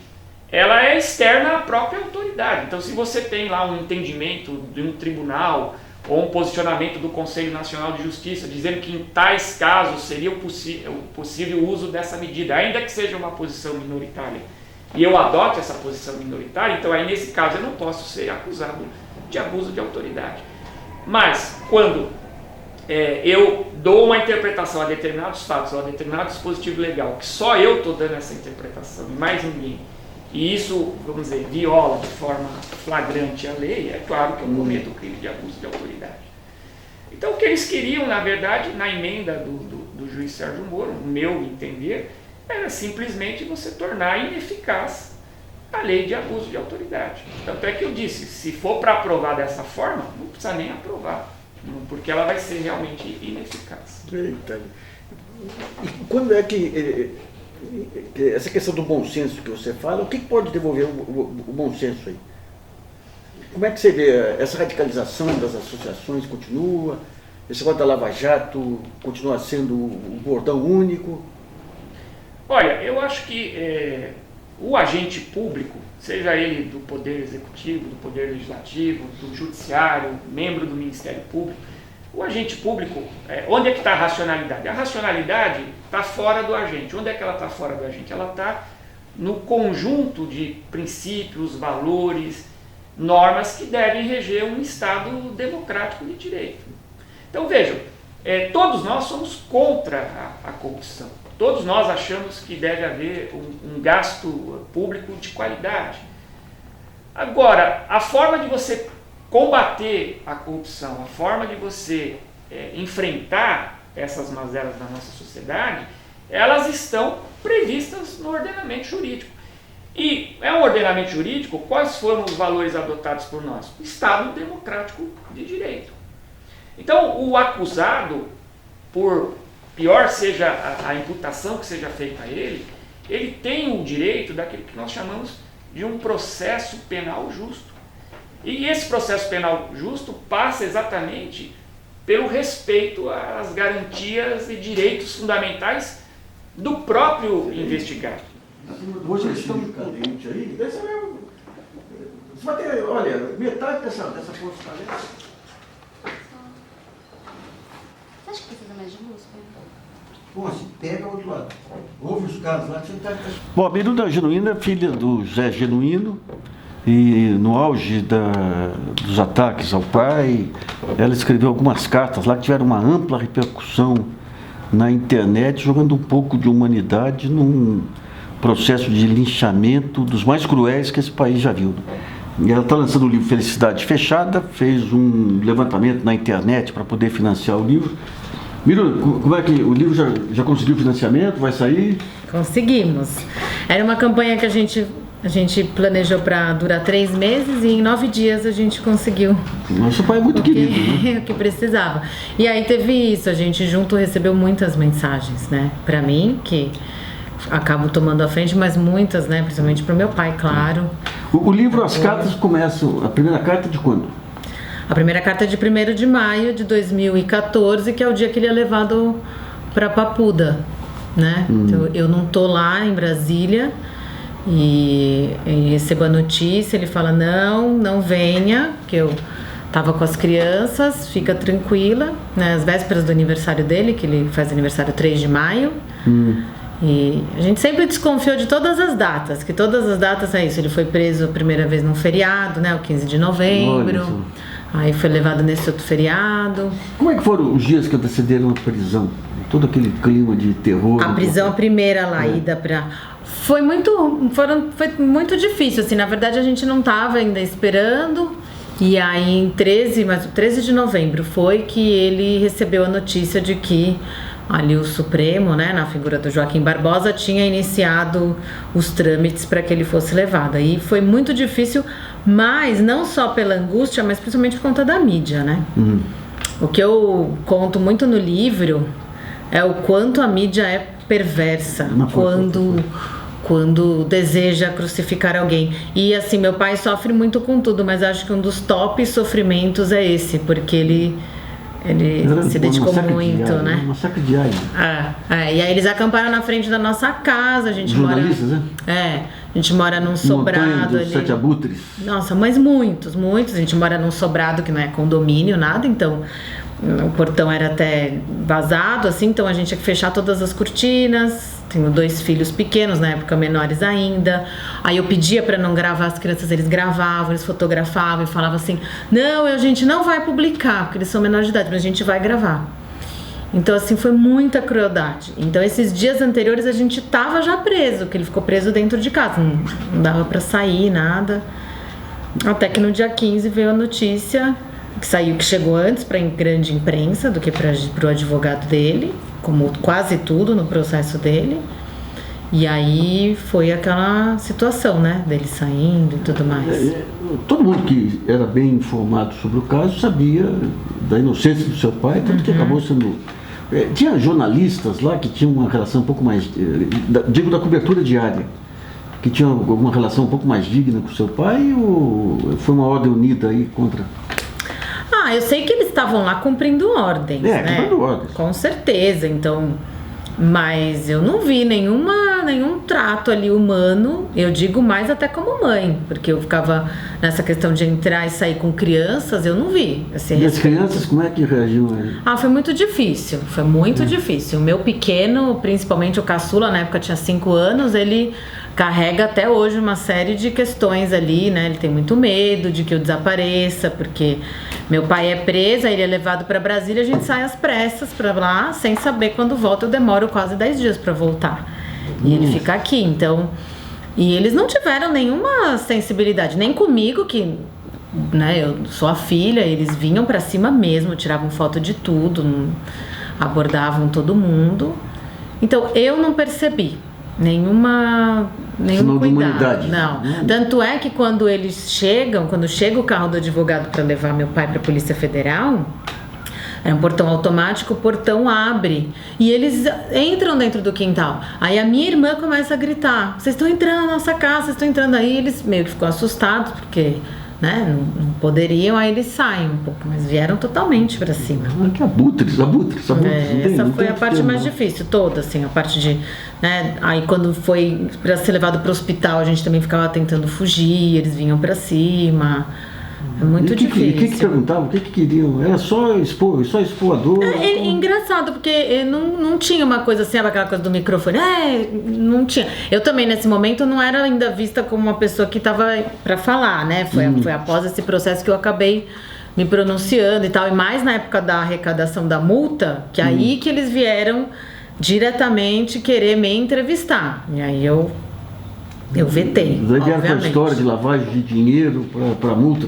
ela é externa à própria autoridade. Então se você tem lá um entendimento de um tribunal ou um posicionamento do Conselho Nacional de Justiça dizendo que em tais casos seria o possível uso dessa medida, ainda que seja uma posição minoritária, e eu adoto essa posição minoritária, então aí nesse caso eu não posso ser acusado de abuso de autoridade. Mas quando eu dou uma interpretação a determinados fatos ou a determinado dispositivo legal, que só eu estou dando essa interpretação e mais ninguém, e isso, vamos dizer, viola de forma flagrante a lei, é claro que eu cometo o crime de abuso de autoridade. Então o que eles queriam, na verdade, na emenda do juiz Sérgio Moro, no meu entender, era simplesmente você tornar ineficaz a lei de abuso de autoridade. Tanto é que eu disse, se for para aprovar dessa forma, não precisa nem aprovar, porque ela vai ser realmente ineficaz. Eita. E quando é que essa questão do bom senso que você fala, o que pode devolver o bom senso aí? Como é que você vê essa radicalização das associações continua? Esse negócio da Lava Jato continua sendo um bordão único? Olha, eu acho que o agente público, seja ele do Poder Executivo, do Poder Legislativo, do Judiciário, membro do Ministério Público, o agente público, onde é que está a racionalidade? A racionalidade está fora do agente. Onde é que ela está fora do agente? Ela está no conjunto de princípios, valores normas que devem reger um Estado democrático de direito. Então vejam, todos nós somos contra a corrupção. Todos nós achamos que deve haver um gasto público de qualidade. Agora, a forma de você combater a corrupção, a forma de você enfrentar essas mazelas da nossa sociedade, elas estão previstas no ordenamento jurídico. E é um ordenamento jurídico, quais foram os valores adotados por nós? O Estado democrático de direito. Então, o acusado, por pior seja a imputação que seja feita a ele tem o direito daquilo que nós chamamos de um processo penal justo. E esse processo penal justo passa exatamente pelo respeito às garantias e direitos fundamentais do próprio investigado. Hoje eles estão cadente aí, você vai ter, olha, metade dessa força talento. Você acha que precisa mais de luz? Pô, se pega o outro lado. Houve os casos lá que você não está... Bom, a Miruda Genuína é filha do José Genuíno, e no auge dos ataques ao pai, ela escreveu algumas cartas lá que tiveram uma ampla repercussão na internet, jogando um pouco de humanidade num processo de linchamento dos mais cruéis que esse país já viu. E ela está lançando o livro Felicidade Fechada, fez um levantamento na internet para poder financiar o livro. Miru, como é que o livro já conseguiu financiamento? Vai sair? Conseguimos. Era uma campanha que a gente planejou para durar 3 meses e em 9 dias a gente conseguiu. Nosso pai é muito querido, né? O que precisava. E aí teve isso, a gente junto recebeu muitas mensagens, né? Para mim, que acabo tomando a frente, mas muitas, né? Principalmente para o meu pai, claro. O livro, as cartas começam, a primeira carta de quando? A primeira carta é de 1º de maio de 2014, que é o dia que ele é levado para Papuda, né? Então, eu não tô lá em Brasília e recebo a notícia, ele fala, não venha, que eu tava com as crianças, fica tranquila, né? As vésperas do aniversário dele, que ele faz aniversário 3 de maio. E a gente sempre desconfiou de todas as datas, que todas as datas é isso. Ele foi preso a primeira vez num feriado, né? O 15 de novembro. Aí foi levado nesse outro feriado. Como é que foram os dias que antecederam a prisão? Todo aquele clima de terror. A prisão, a primeira lá, ida pra... Foi muito difícil, assim. Na verdade, a gente não estava ainda esperando. E aí, em 13 de novembro, foi que ele recebeu a notícia de que ali o Supremo, né, na figura do Joaquim Barbosa, tinha iniciado os trâmites para que ele fosse levado. Aí foi muito difícil, mas não só pela angústia, mas principalmente por conta da mídia, né? O que eu conto muito no livro é o quanto a mídia é perversa quando deseja crucificar alguém. E assim, meu pai sofre muito com tudo, mas acho que um dos top sofrimentos é esse, porque ele se dedicou muito, né? Um massacre diário. E aí eles acamparam na frente da nossa casa, a gente jornalistas, mora... né? A gente mora num sobrado ali. 7 abutres. Nossa, mas muitos. A gente mora num sobrado que não é condomínio, nada, então o portão era até vazado, assim, então a gente tinha que fechar todas as cortinas. Tenho 2 filhos pequenos, na época menores ainda. Aí eu pedia para não gravar as crianças, eles gravavam, eles fotografavam e falavam assim: não, a gente não vai publicar, porque eles são menores de idade, mas a gente vai gravar. Então, assim, foi muita crueldade. Então, esses dias anteriores a gente tava já preso, que ele ficou preso dentro de casa, não dava para sair, nada. Até que no dia 15 veio a notícia que chegou antes para grande imprensa do que para o advogado dele, como quase tudo no processo dele. E aí foi aquela situação, né, dele saindo e tudo mais. Todo mundo que era bem informado sobre o caso sabia da inocência do seu pai, tanto que acabou sendo... Tinha jornalistas lá que tinham uma relação um pouco mais... digo, da cobertura diária, que tinham alguma relação um pouco mais digna com o seu pai, ou foi uma ordem unida aí contra... Eu sei que eles estavam lá cumprindo ordens, né? Cumprindo ordens. Com certeza, então... Mas eu não vi nenhum trato ali humano, eu digo mais até como mãe, porque eu ficava nessa questão de entrar e sair com crianças, eu não vi. E as crianças, como é que reagiam aí? Foi muito difícil, difícil. O meu pequeno, principalmente o caçula, na época tinha 5 anos, ele carrega até hoje uma série de questões ali, né? Ele tem muito medo de que eu desapareça, porque meu pai é preso, aí ele é levado para Brasília, a gente sai às pressas para lá, sem saber quando volta. Eu demoro quase 10 dias para voltar. E ele fica aqui, então... E eles não tiveram nenhuma sensibilidade, nem comigo, que, né, eu sou a filha, eles vinham pra cima mesmo, tiravam foto de tudo, abordavam todo mundo. Então eu não percebi nenhum cuidado. Não. Tanto é que quando eles chegam, quando chega o carro do advogado para levar meu pai para a Polícia Federal, é um portão automático, o portão abre e eles entram dentro do quintal. Aí a minha irmã começa a gritar: vocês estão entrando na nossa casa, vocês estão entrando. Aí eles meio que ficam assustados, porque, né, não poderiam, aí eles saem um pouco, mas vieram totalmente pra cima. Que abutres. Essa foi a parte mais difícil toda, assim, a parte de, né, aí quando foi pra ser levado pro hospital, a gente também ficava tentando fugir, eles vinham pra cima. É muito difícil. O que perguntavam? O que queriam? Era só expor a dor? Engraçado, porque não tinha uma coisa assim, aquela coisa do microfone. Não tinha. Eu também, nesse momento, não era ainda vista como uma pessoa que estava para falar, né? Foi após esse processo que eu acabei me pronunciando e tal. E mais na época da arrecadação da multa, que aí que eles vieram diretamente querer me entrevistar. E aí eu vetei, obviamente. A história de lavagem de dinheiro para multa.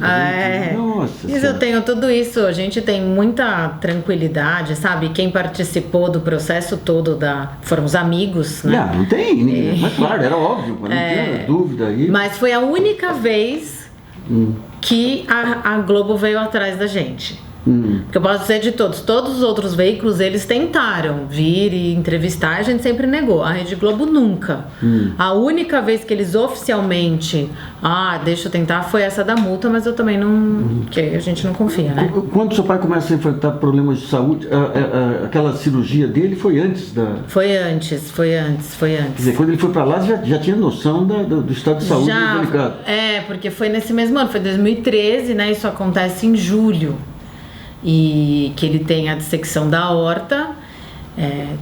Nossa. Mas eu tenho tudo isso. A gente tem muita tranquilidade, sabe? Quem participou do processo todo foram os amigos, né? Não tem, mas claro, era óbvio, mas não tinha dúvida aí. Mas foi a única vez que a Globo veio atrás da gente. Porque eu posso dizer de todos os outros veículos, eles tentaram vir e entrevistar, a gente sempre negou. A Rede Globo nunca. A única vez que eles oficialmente, deixa eu tentar, foi essa da multa, mas eu também não, porque a gente não confia, né? Quando seu pai começa a enfrentar problemas de saúde, aquela cirurgia dele foi antes da... Foi antes. Quer dizer, quando ele foi para lá, já tinha noção do estado de saúde delicado. Porque foi nesse mesmo ano, foi 2013, né? Isso acontece em julho. E que ele tem a dissecção da aorta,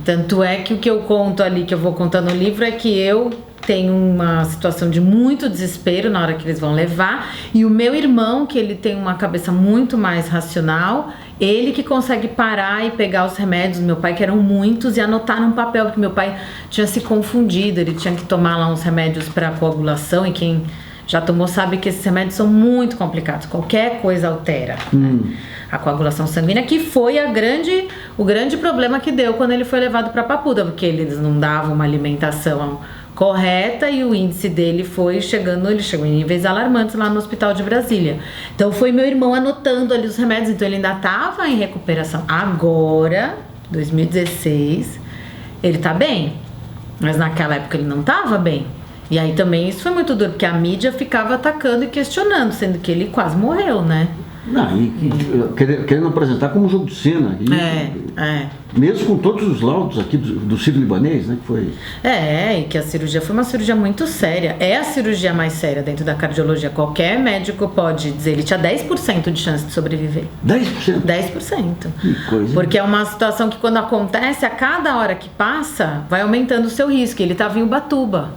tanto é que o que eu conto ali, que eu vou contar no livro, é que eu tenho uma situação de muito desespero na hora que eles vão levar, e o meu irmão, que ele tem uma cabeça muito mais racional, ele que consegue parar e pegar os remédios do meu pai, que eram muitos, e anotar num papel, porque meu pai tinha se confundido, ele tinha que tomar lá uns remédios para coagulação, e quem já tomou sabe que esses remédios são muito complicados, qualquer coisa altera a coagulação sanguínea, que foi o grande problema que deu quando ele foi levado para Papuda, porque eles não davam uma alimentação correta e o índice dele ele chegou em níveis alarmantes lá no hospital de Brasília. Então foi meu irmão anotando ali os remédios, então ele ainda estava em recuperação. Agora, 2016, ele tá bem, mas naquela época ele não estava bem. E aí também isso foi muito duro, porque a mídia ficava atacando e questionando, sendo que ele quase morreu, né? Querendo apresentar como jogo de cena. Mesmo com todos os laudos aqui do sírio-libanês, né? Que foi... e que a cirurgia foi uma cirurgia muito séria. É a cirurgia mais séria dentro da cardiologia. Qualquer médico pode dizer, ele tinha 10% de chance de sobreviver. 10%? 10%. Que coisa. Porque é uma situação que quando acontece, a cada hora que passa, vai aumentando o seu risco. Ele estava em Ubatuba.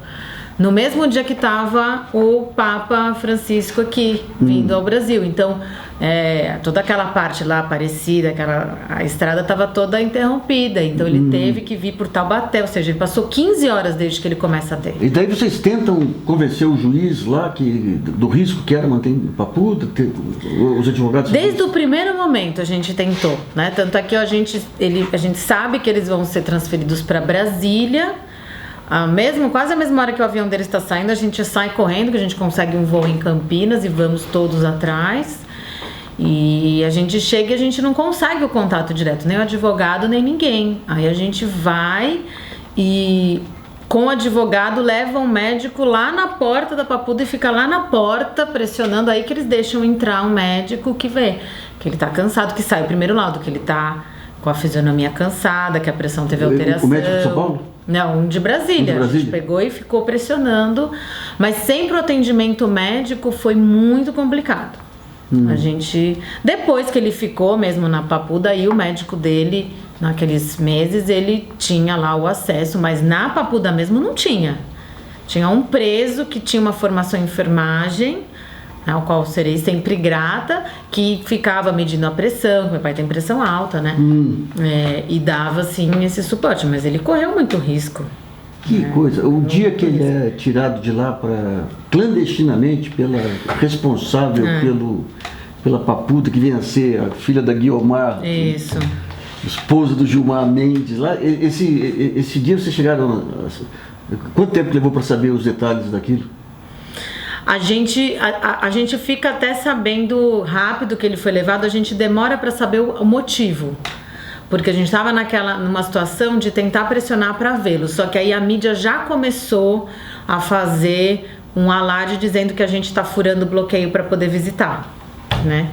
No mesmo dia que estava o Papa Francisco aqui, vindo ao Brasil. Então, toda aquela parte lá Aparecida, a estrada estava toda interrompida. Então, ele teve que vir por Taubaté. Ou seja, ele passou 15 horas desde que ele começa a ter. E daí vocês tentam convencer o juiz lá do risco que era manter Papuda, os advogados... Desde o primeiro momento a gente tentou, né? Tanto é que a gente sabe que eles vão ser transferidos para Brasília. Quase a mesma hora que o avião deles está saindo, a gente sai correndo, que a gente consegue um voo em Campinas e vamos todos atrás. E a gente chega e a gente não consegue o contato direto, nem o advogado, nem ninguém. Aí a gente vai e com o advogado leva um médico lá na porta da Papuda e fica lá na porta pressionando, aí que eles deixam entrar um médico que vê que ele tá cansado, que sai o primeiro laudo, que ele tá com a fisionomia cansada, que a pressão teve alteração. O médico de São Paulo? Não, um de Brasília. A gente pegou e ficou pressionando, mas sempre o atendimento médico foi muito complicado. A gente, depois que ele ficou mesmo na Papuda, aí o médico dele, naqueles meses, ele tinha lá o acesso, mas na Papuda mesmo não tinha. Tinha um preso que tinha uma formação em enfermagem, ao qual serei sempre grata, que ficava medindo a pressão, meu pai tem pressão alta, né? E dava, assim, esse suporte, mas ele correu muito risco. Que coisa, o dia que ele é tirado de lá clandestinamente pela responsável pela papuda que vinha a ser a filha da Guiomar, Isso. esposa do Gilmar Mendes, lá, esse dia vocês chegaram, quanto tempo levou para saber os detalhes daquilo? A gente fica até sabendo rápido que ele foi levado, a gente demora para saber o motivo. Porque a gente estava numa situação de tentar pressionar para vê-lo. Só que aí a mídia já começou a fazer um alarde dizendo que a gente está furando o bloqueio para poder visitar, né?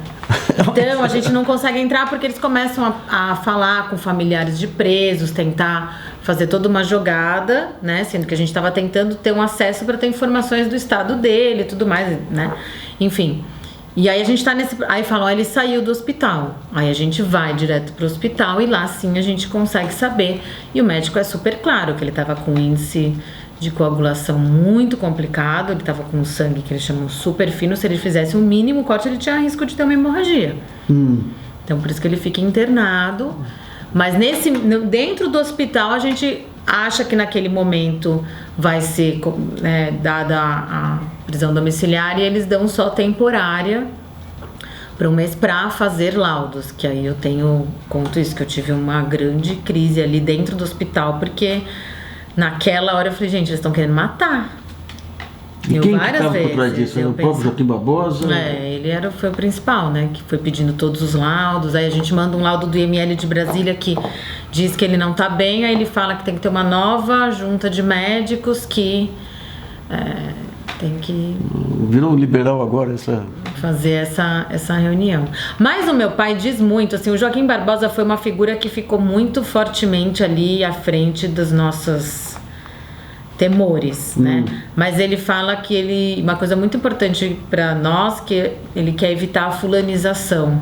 Então a gente não consegue entrar porque eles começam a falar com familiares de presos, tentar fazer toda uma jogada, né? Sendo que a gente estava tentando ter um acesso para ter informações do estado dele e tudo mais, né? Enfim. E aí a gente tá aí falam, ele saiu do hospital. Aí a gente vai direto pro hospital e lá sim a gente consegue saber. E o médico é super claro que ele tava com índice de coagulação muito complicado, ele tava com sangue que eles chamam super fino, se ele fizesse um mínimo corte ele tinha risco de ter uma hemorragia. Então por isso que ele fica internado. Mas dentro do hospital a gente acha que naquele momento vai ser dada a prisão domiciliar e eles dão só temporária para um mês para fazer laudos, que aí eu conto isso, que eu tive uma grande crise ali dentro do hospital, porque naquela hora eu falei, gente, eles estão querendo matar. E quem estava por trás disso? Era o próprio Joaquim Barbosa? Ele foi o principal, né? Que foi pedindo todos os laudos. Aí a gente manda um laudo do IML de Brasília que diz que ele não tá bem. Aí ele fala que tem que ter uma nova junta de médicos que tem que... Virou um liberal agora fazer essa reunião. Mas o meu pai diz muito, assim, o Joaquim Barbosa foi uma figura que ficou muito fortemente ali à frente dos nossos temores, né? Mas ele fala que uma coisa muito importante para nós, que ele quer evitar a fulanização,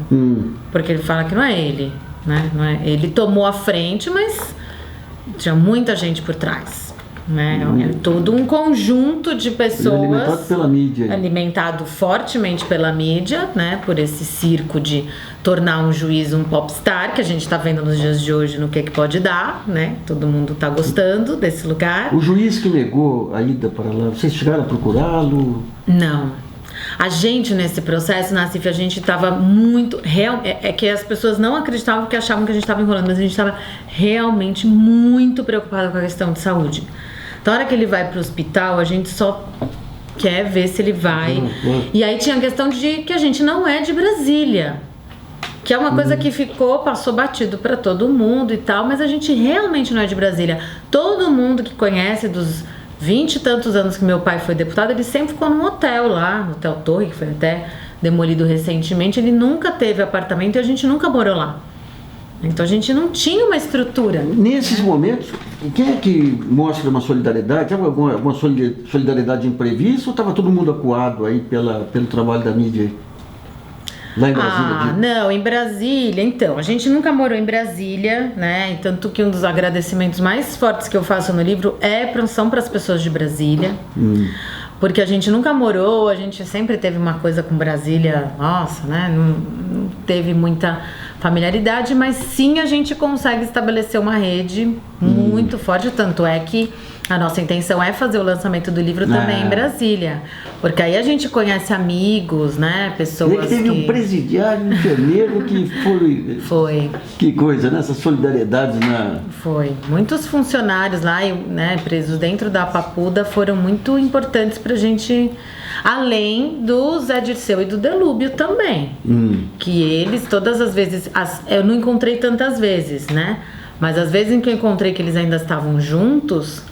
porque ele fala que não é ele, né? Não é, ele tomou a frente, mas tinha muita gente por trás, né? É todo um conjunto de pessoas alimentado pela mídia, alimentado fortemente pela mídia, né? Por esse circo de tornar um juiz um popstar, que a gente tá vendo nos dias de hoje no que pode dar, né? Todo mundo tá gostando desse lugar. O juiz que negou a ida para lá, vocês chegaram a procurá-lo? Não. A gente, nesse processo, Nassif, a gente tava muito... que as pessoas não acreditavam porque achavam que a gente tava enrolando, mas a gente tava realmente muito preocupado com a questão de saúde. Então, na hora que ele vai pro hospital, a gente só quer ver se ele vai. E aí tinha a questão de que a gente não é de Brasília. Que é uma coisa que passou batido para todo mundo e tal, mas a gente realmente não é de Brasília. Todo mundo que conhece dos 20 e tantos anos que meu pai foi deputado, ele sempre ficou num hotel lá, no Hotel Torre, que foi até demolido recentemente. Ele nunca teve apartamento e a gente nunca morou lá. Então a gente não tinha uma estrutura. Nesses momentos, quem é que mostra uma solidariedade? Alguma solidariedade imprevista ou estava todo mundo acuado aí pelo trabalho da mídia aí? Lá em Brasília? Não, em Brasília, então, a gente nunca morou em Brasília, né? Tanto que um dos agradecimentos mais fortes que eu faço no livro são para as pessoas de Brasília. Porque a gente nunca morou, a gente sempre teve uma coisa com Brasília, nossa, né? Não teve muita familiaridade, mas sim a gente consegue estabelecer uma rede muito forte, tanto é que a nossa intenção é fazer o lançamento do livro também em Brasília, porque aí a gente conhece amigos, né, pessoas teve um presidiário, um enfermeiro que foi. Que coisa, né, essa solidariedade Foi, muitos funcionários lá, né, presos dentro da Papuda foram muito importantes pra gente, além do Zé Dirceu e do Delúbio também, que eles todas as vezes, eu não encontrei tantas vezes, né, mas as vezes em que eu encontrei que eles ainda estavam juntos,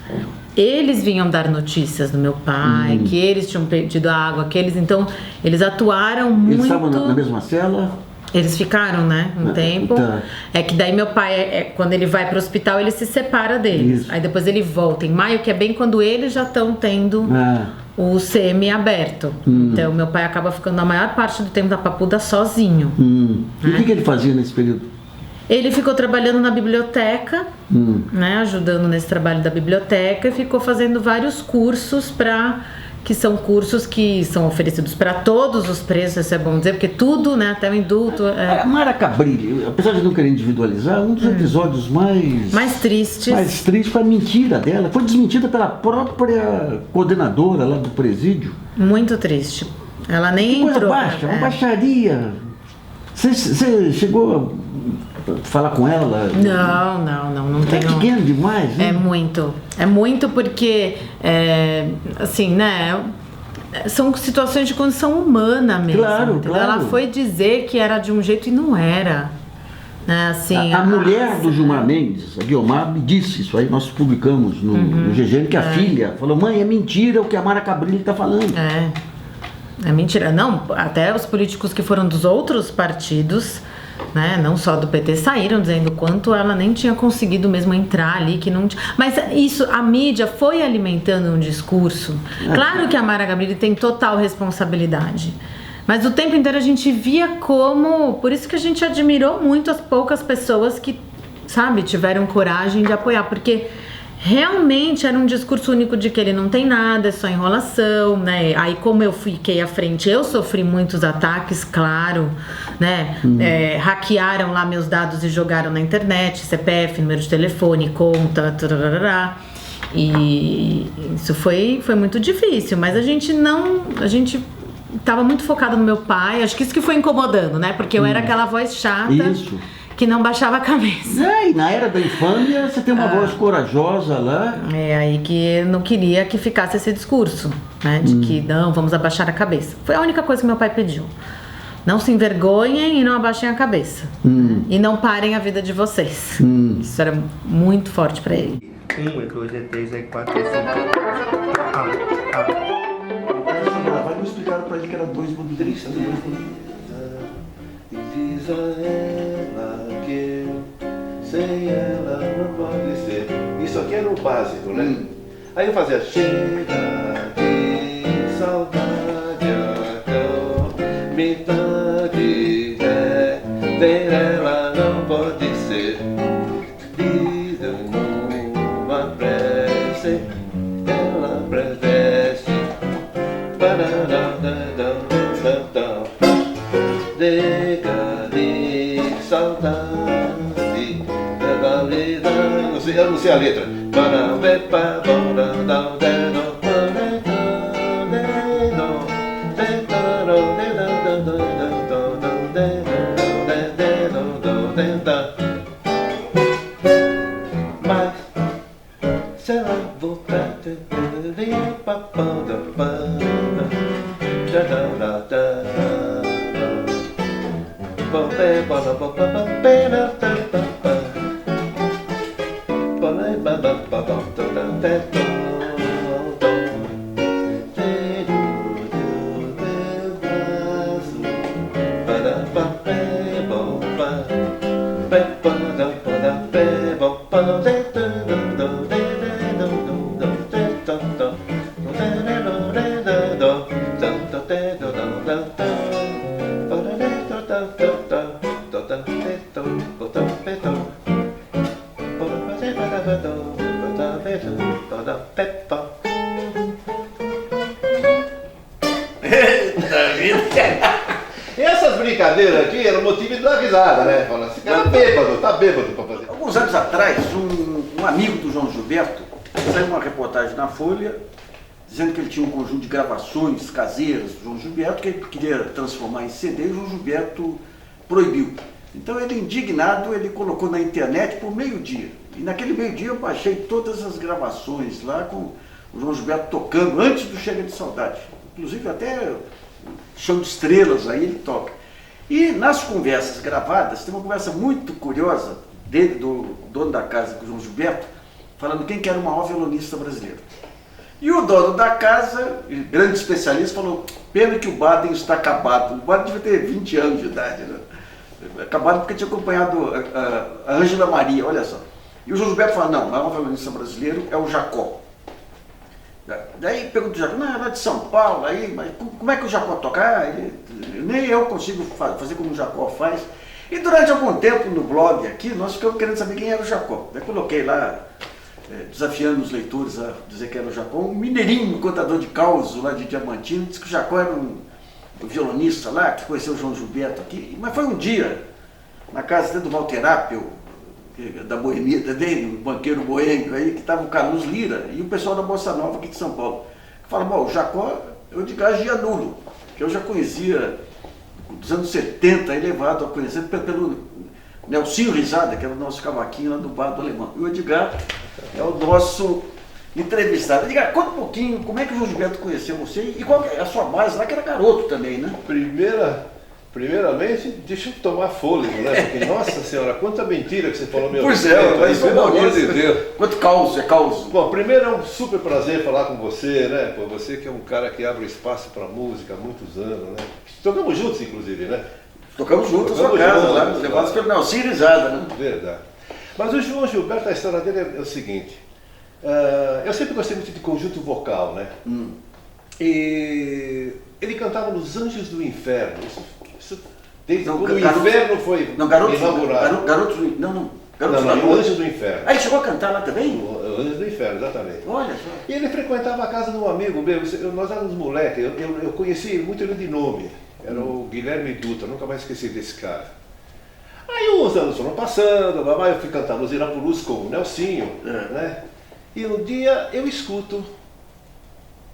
eles vinham dar notícias do meu pai, que eles tinham pedido água, então eles atuaram muito. Eles estavam na mesma cela? Eles ficaram, né, um tempo. Tá. É que daí meu pai, quando ele vai pro hospital, ele se separa deles. Aí depois ele volta em maio, que é bem quando eles já estão tendo o CM aberto. Então meu pai acaba ficando a maior parte do tempo da Papuda sozinho. E o que ele fazia nesse período? Ele ficou trabalhando na biblioteca, né, ajudando nesse trabalho da biblioteca, e ficou fazendo vários cursos que são cursos que são oferecidos para todos os preços, isso é bom dizer, porque tudo, né, até o indulto... A Mara Cabrini, apesar de não querer individualizar, um dos episódios mais tristes foi a mentira dela. Foi desmentida pela própria coordenadora lá do presídio. Muito triste. Ela nem que coisa entrou. Baixa, uma baixaria. Você chegou a falar com ela? Não tenho. É pequeno demais, né? É muito porque, assim, né, são situações de condição humana mesmo. Claro. Ela foi dizer que era de um jeito e não era. Né, assim, a mulher do Gilmar Mendes, a Guiomar, me disse isso aí, nós publicamos no GGN, que a filha falou, mãe, é mentira o que a Mara Cabrini está falando. É mentira. Não, até os políticos que foram dos outros partidos, né, não só do PT, saíram dizendo o quanto ela nem tinha conseguido mesmo entrar ali, que não. Mas isso, a mídia foi alimentando um discurso. Claro que a Mara Gabrilli tem total responsabilidade, mas o tempo inteiro a gente via como... Por isso que a gente admirou muito as poucas pessoas que, sabe, tiveram coragem de apoiar, porque realmente era um discurso único de que ele não tem nada, é só enrolação, né? Aí, como eu fiquei à frente, eu sofri muitos ataques, claro, né? Hackearam lá meus dados e jogaram na internet, CPF, número de telefone, conta, tarará. E isso foi muito difícil, mas a gente tava muito focado no meu pai, acho que isso que foi incomodando, né? Porque eu era aquela voz chata. Isso. Que não baixava a cabeça. E na era da infâmia você tem uma voz corajosa lá. Aí que eu não queria que ficasse esse discurso, né? De que não, vamos abaixar a cabeça. Foi a única coisa que meu pai pediu. Não se envergonhem e não abaixem a cabeça. E não parem a vida de vocês. Isso era muito forte pra ele. 1, 2, 3, 4, 5. Vai me explicar pra ele que era 2 bandeiristas. Diz a ela que sem ela não pode ser. Isso aqui era o básico, né? Aí eu fazia chega de saudade, metade ter ela não pode ser. Vida numa prece, ela preveste. Saudade da vida. Eu não sei a letra. Mas se ela voltar, essas brincadeiras aqui eram motivo de dar risada, né? Falando assim, cara bêbado, tá bêbado pra fazer. Alguns anos atrás, um amigo do João Gilberto saiu uma reportagem na Folha dizendo que ele tinha um conjunto de gravações caseiras do João Gilberto que ele queria transformar em CD e o João Gilberto proibiu. Então ele, indignado, ele colocou na internet por meio-dia. E naquele meio-dia eu baixei todas as gravações lá com o João Gilberto tocando antes do Chega de Saudade. Inclusive até Chão de Estrelas aí ele toca. E nas conversas gravadas, tem uma conversa muito curiosa dele, do dono da casa, com o João Gilberto, falando quem que era o maior violonista brasileiro. E o dono da casa, grande especialista, falou, pena que o Baden está acabado. O Baden devia ter 20 anos de idade, né? Acabado porque tinha acompanhado a Ângela Maria, olha só. E o João Gilberto fala, não, o maior violonista brasileiro é o Jacó. Daí pergunta o Jacó, não, é lá de São Paulo, aí, mas como é que o Jacó toca? Nem eu consigo fazer como o Jacó faz. E durante algum tempo no blog aqui, nós ficamos querendo saber quem era o Jacó. Eu coloquei lá, desafiando os leitores a dizer que era o Jacó, um mineirinho, contador de causos lá de Diamantino, disse que o Jacó era um violonista lá, que conheceu o João Gilberto aqui, mas foi um dia, na casa do Walter Apel, da Boemia também, um banqueiro boêmio aí, que estava o Carlos Lira e o pessoal da Bossa Nova aqui de São Paulo. Que fala, bom, o Jacó é o Edgar Gianulo, que eu já conhecia dos anos 70, elevado a conhecer pelo Nelsinho Risada, que era o nosso cavaquinho lá do bar do Alemão. E o Edgar é o nosso entrevistado. Edgar, conta um pouquinho como é que o João Gilberto conheceu você e qual é a sua base lá, que era garoto também, né? Primeiramente, deixa eu tomar fôlego, né? Porque, nossa senhora, quanta mentira que você falou, meu Pois Deus, mas pelo amor de Deus. Quanto caos, é caos. Bom, primeiro é um super prazer falar com você, né? Pô, você que é um cara que abre espaço para música há muitos anos, né? Tocamos juntos, inclusive, né? Tocamos juntos na sua casa, lá, juntos, levados pelo Nelsinho Risada, né? Verdade. Mas o João Gilberto, a história dele é o seguinte. Eu sempre gostei muito de conjunto vocal, né? E ele cantava nos Anjos do Inferno. Desde quando o Inferno foi inaugurado. Garotos do Anjos do Inferno. Ah, ele chegou a cantar lá também? Anjos do Inferno, exatamente. Olha só. E ele frequentava a casa de um amigo meu, nós éramos moleques, eu conheci muito ele de nome. Era o Guilherme Dutra, nunca mais esqueci desse cara. Aí os anos foram passando, eu fui cantar nos Irapurus com o Nelsinho, né? E um dia eu escuto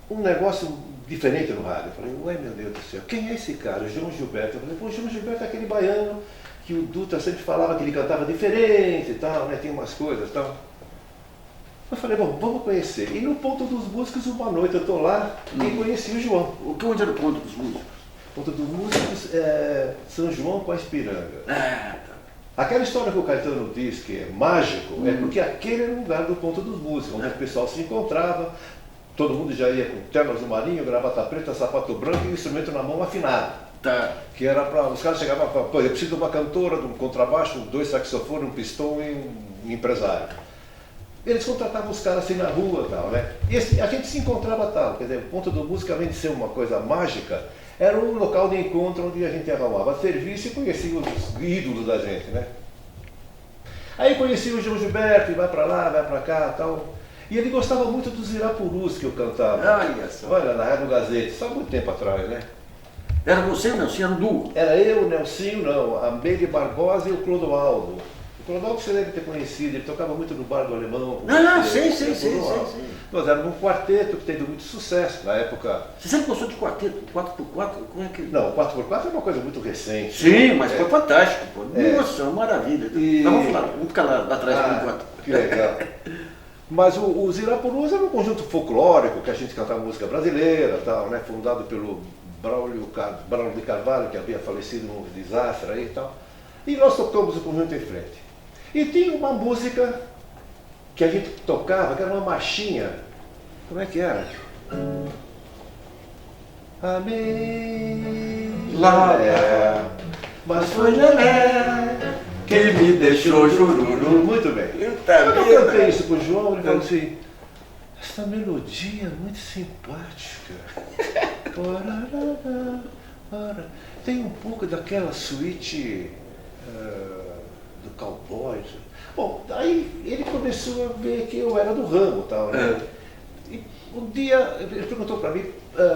um negócio diferente no rádio. Eu falei, ué, meu Deus do céu, quem é esse cara? O João Gilberto. Eu falei, pô, o João Gilberto é aquele baiano que o Dutra sempre falava que ele cantava diferente e tal, né? Tem umas coisas e tal. Eu falei, bom, vamos conhecer. E no Ponto dos Músicos, uma noite eu tô lá e conheci o João. Onde era o Ponto dos Músicos? Ponto dos Músicos é São João com a Espiranga. Aquela história que o Caetano diz que é mágico, é porque aquele era o lugar do Ponto dos Músicos, onde o pessoal se encontrava, todo mundo já ia com terno azul marinho, gravata preta, sapato branco e o instrumento na mão afinado. Que era para. Os caras chegavam e falavam, pô, eu preciso de uma cantora, de um contrabaixo, 2 saxofones, um pistão e um empresário. Eles contratavam os caras assim na rua e tal, né? E a gente se encontrava tal, quer dizer, o Ponto do Música, além de ser uma coisa mágica, era um local de encontro onde a gente arrumava serviço e conhecia os ídolos da gente, né? Aí conheci o João Gilberto, e vai pra lá, vai pra cá e tal. E ele gostava muito dos Irapurus que eu cantava. Olha só. Olha, na Rádio Gazete, só há muito tempo atrás, né? Era você, Nelsinho? Era um duo? Era eu, o Nelsinho, não, a Meire Barbosa e o Clodoaldo. O Clodoaldo você deve ter conhecido, ele tocava muito no bar do Alemão. Sei. Nós éramos um quarteto que teve muito sucesso na época. Você sempre gostou de quarteto? 4x4? Como é que... Não, o 4x4 é uma coisa muito recente. Sim, mas foi fantástico, pô. Nossa, uma maravilha. E... Vamos ficar lá atrás por enquanto. Que legal. Mas os Irapurus era um conjunto folclórico que a gente cantava música brasileira, tal, né? Fundado pelo Braulio de Carvalho, que havia falecido num desastre aí e tal. E nós tocamos o conjunto em frente. E tinha uma música que a gente tocava, que era uma marchinha. Como é que era? Amém. Lá, mas foi Lelé que me deixou jururu. Muito bem. Quando eu cantei isso pro João, ele falou assim, essa melodia é muito simpática. Tem um pouco daquela suíte do cowboy. Bom, aí ele começou a ver que eu era do ramo e tal, né? E um dia ele perguntou para mim,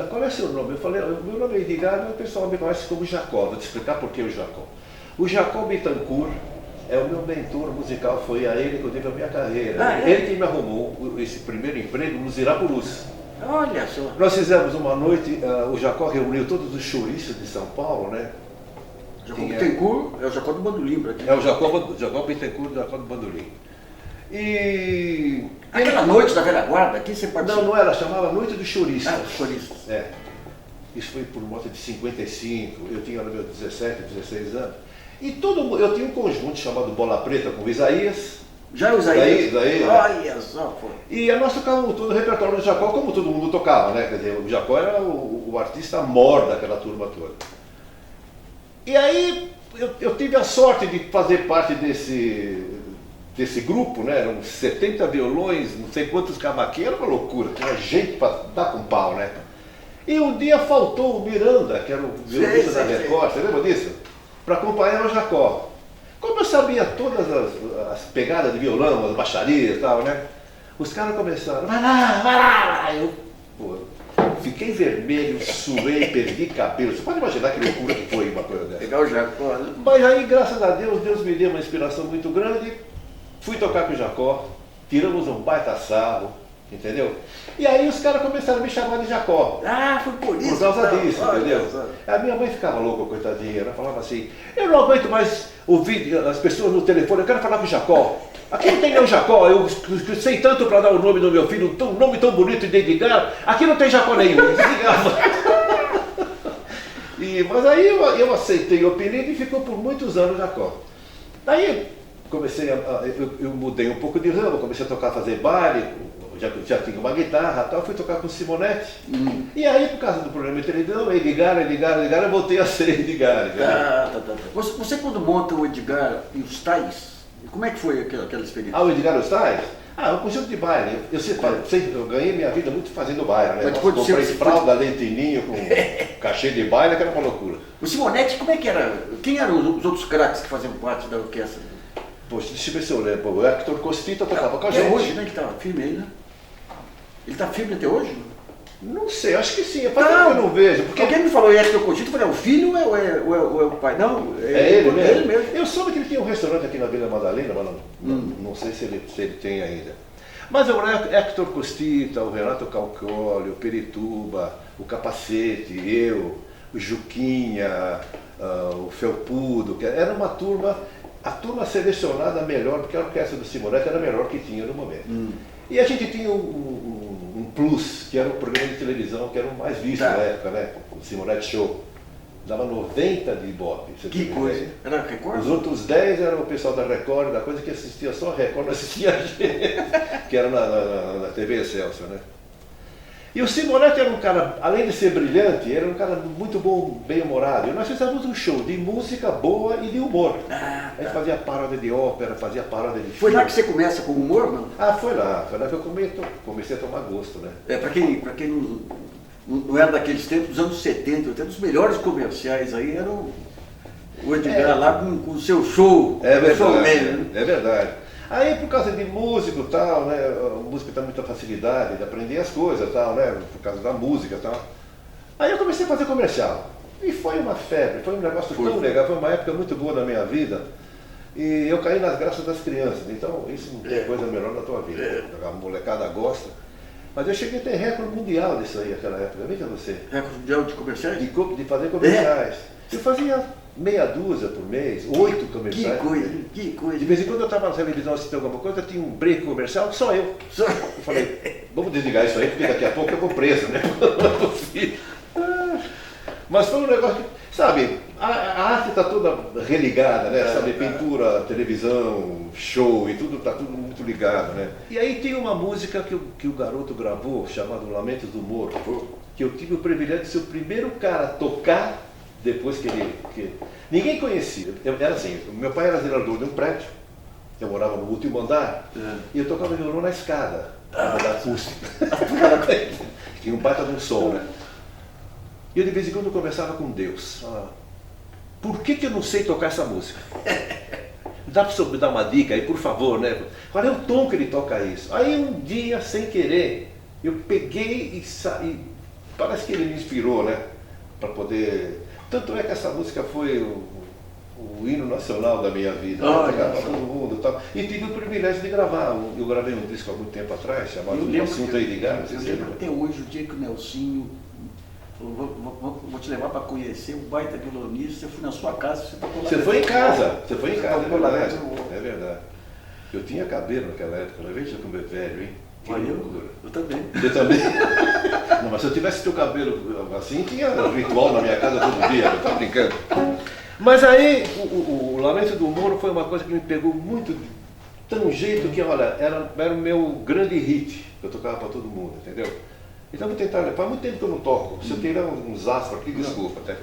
qual é seu nome? Eu falei, meu nome é Edgar, mas o pessoal me conhece como Jacó. Vou te explicar por que o Jacó. O Jacó Bittencourt é o meu mentor musical, foi a ele que eu devo a minha carreira. Ele que me arrumou esse primeiro emprego nos Irapurus. Olha só. Nós fizemos uma noite, o Jacó reuniu todos os chouriços de São Paulo, né? Jacó Bittencourt é o Jacó do Bandolim. É o Jacó Bittencourt, o Jacó do Bandolim. E... Aquela noite da velha guarda, aqui você participou? Não era, chamava Noite dos Choristas. Dos Choristas. É. Isso foi por volta de 55, eu tinha meus 17, 16 anos. E eu tinha um conjunto chamado Bola Preta com o Isaías. Já o Isaías? Olha só, pô. E nós tocávamos todo o repertório do Jacó, como todo mundo tocava, né? Quer dizer, o Jacó era o artista mor daquela turma toda. E aí eu tive a sorte de fazer parte desse grupo, né? Eram 70 violões, não sei quantos cavaquinhos, era uma loucura, tinha gente para dar com pau, né? E um dia faltou o Miranda, que era o violonista da Record, você lembra disso? Para acompanhar o Jacó. sabia todas as pegadas de violão, as baixarias e tal, né? Os caras começaram, vai lá! Eu, pô, fiquei vermelho, suei, perdi cabelo. Você pode imaginar que loucura que foi uma coisa dessa. Pegar o Jacó, né? Mas aí, graças a Deus, Deus me deu uma inspiração muito grande. Fui tocar com o Jacó, tiramos um baita sarro, entendeu? E aí os caras começaram a me chamar de Jacó. Ah, foi por isso. Por causa então. disso, Olha entendeu? só. A minha mãe ficava louca, coitadinha. Ela falava assim, eu não aguento mais ouvir as pessoas no telefone, eu quero falar com o Jacó. Aqui não tem nenhum Jacó, eu sei tanto para dar o nome do meu filho, um nome tão bonito e dedicar. Aqui não tem Jacó nenhum. E desligava. Mas aí eu aceitei o apelido e ficou por muitos anos Jacó. Daí eu mudei um pouco de ramo, comecei a tocar, fazer baile, já tinha uma guitarra e tal, fui tocar com o Simonetti. E aí, por causa do programa de televisão, Edgar, eu voltei a ser Edgar. Tá. Você quando monta o Edgar e os Tais, como é que foi aquela experiência? Ah, o Edgar e os Tais? Ah, um conjunto de baile. Eu ganhei minha vida muito fazendo baile, né? Mas depois Nossa, comprei você- fralda, lentinho, com cachê de baile, que era uma loucura. O Simonetti, como é que era? Quem eram os outros craques que faziam parte da orquestra? Poxa, deixa eu ver se eu lembro. O Hector Costita tocava com a Até gente. hoje, né? Que tá firme aí, né? Ele tá firme até hoje? Não sei, acho que sim. Faz tempo que eu não vejo. Porque Alguém me falou Hector Costita, eu falei, é o filho ou é o pai? Não, é ele mesmo. Ele mesmo. Eu soube que ele tinha um restaurante aqui na Vila Madalena, mas não sei se ele tem ainda. Mas o Hector Costita, o Renato Calcoli, o Perituba, o Capacete, eu, o Juquinha, o Felpudo, que era uma turma, a turma selecionada melhor, porque a orquestra do Simonetti era a melhor que tinha no momento. E a gente tinha um plus, que era o programa de televisão, que era o mais visto Tá. na época, né? O Simonetti Show. Dava 90 de Ibope. você Que tem coisa. ideia. Era Record? Os outros 10 eram o pessoal da Record, da coisa que assistia só a Record, não assistia a gente, que era na TV Excelsior, né? E o Simonetti era um cara, além de ser brilhante, era um cara muito bom, bem-humorado. E nós fizemos um show de música boa e de humor. A gente fazia paródia de ópera, fazia paródia de Foi filme. lá que você começa com o humor, não? Ah, foi lá que eu comecei a tomar gosto, né? Pra quem não era daqueles tempos, dos anos 70, 80, os melhores comerciais aí eram o Edgar lá com o seu show. É verdade, showman, né? é verdade. Aí por causa de músico e tal, né? A música tem muita facilidade de aprender as coisas e tal, né? Por causa da música e tal. Aí eu comecei a fazer comercial. E foi uma febre, foi um negócio tão legal, foi uma época muito boa na minha vida. E eu caí nas graças das crianças, então isso não tem coisa melhor na tua vida. A molecada gosta. Mas eu cheguei a ter recorde mundial disso aí naquela época, veja você. Recorde mundial de comerciais? De fazer comerciais. Eu fazia meia dúzia por mês, 8 comerciais. Que coisa. De vez em quando eu estava na televisão assistindo alguma coisa, tinha um break comercial, só eu. Eu falei, vamos desligar isso aí, porque daqui a pouco eu vou preso, né? Não é possível. Mas foi um negócio que, sabe, a arte está toda religada, né? Sabe, pintura, televisão, show e tudo, está tudo muito ligado, né? E aí tem uma música que o garoto gravou, chamado Lamentos do Moro, que eu tive o privilégio de ser o primeiro cara a tocar depois que ele... Ninguém conhecia. Era assim, meu pai era zelador de um prédio, eu morava no último andar, e eu tocava violão na escada, da acústica. Tinha um baita de um som, né? E eu de vez em quando conversava com Deus. Por que eu não sei tocar essa música? Dá para me dar uma dica aí, por favor, né? Qual é o tom que ele toca isso? Aí um dia, sem querer, eu peguei e parece que ele me inspirou, né? Para poder... Tanto é que essa música foi o hino nacional da minha vida. Eu tocava para todo mundo e tal. E tive o privilégio de gravar. Eu gravei um disco há muito tempo atrás, chamado O Assunto aí de Gás. Eu lembro até hoje o dia que o Nelsinho falou, vou te levar para conhecer o baita violonista. Eu fui na sua casa, você tocou lá. Você foi em casa, é tocou lá verdade. dentro. É verdade. Eu tinha cabelo naquela época, eu vejo como é velho, hein? Que loucura. Eu também. Você também? Não, mas se eu tivesse teu cabelo assim, tinha ritual na minha casa todo dia, eu tava brincando. Mas aí, o Lamento do Moro foi uma coisa que me pegou muito, tão jeito que, olha, era o meu grande hit, que eu tocava para todo mundo, entendeu? Então vou tentar, faz muito tempo que eu não toco, se eu tirar uns astros aqui, desculpa até.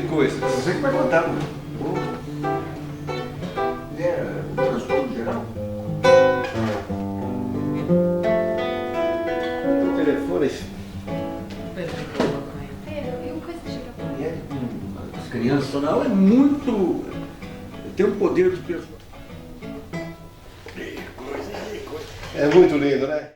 Coisas. Você que vai contar, mano. É o transtorno geral. O telefone. Pedro, e o coisa de jogar As crianças, é muito. Tem um poder de pensar. É muito lindo, né?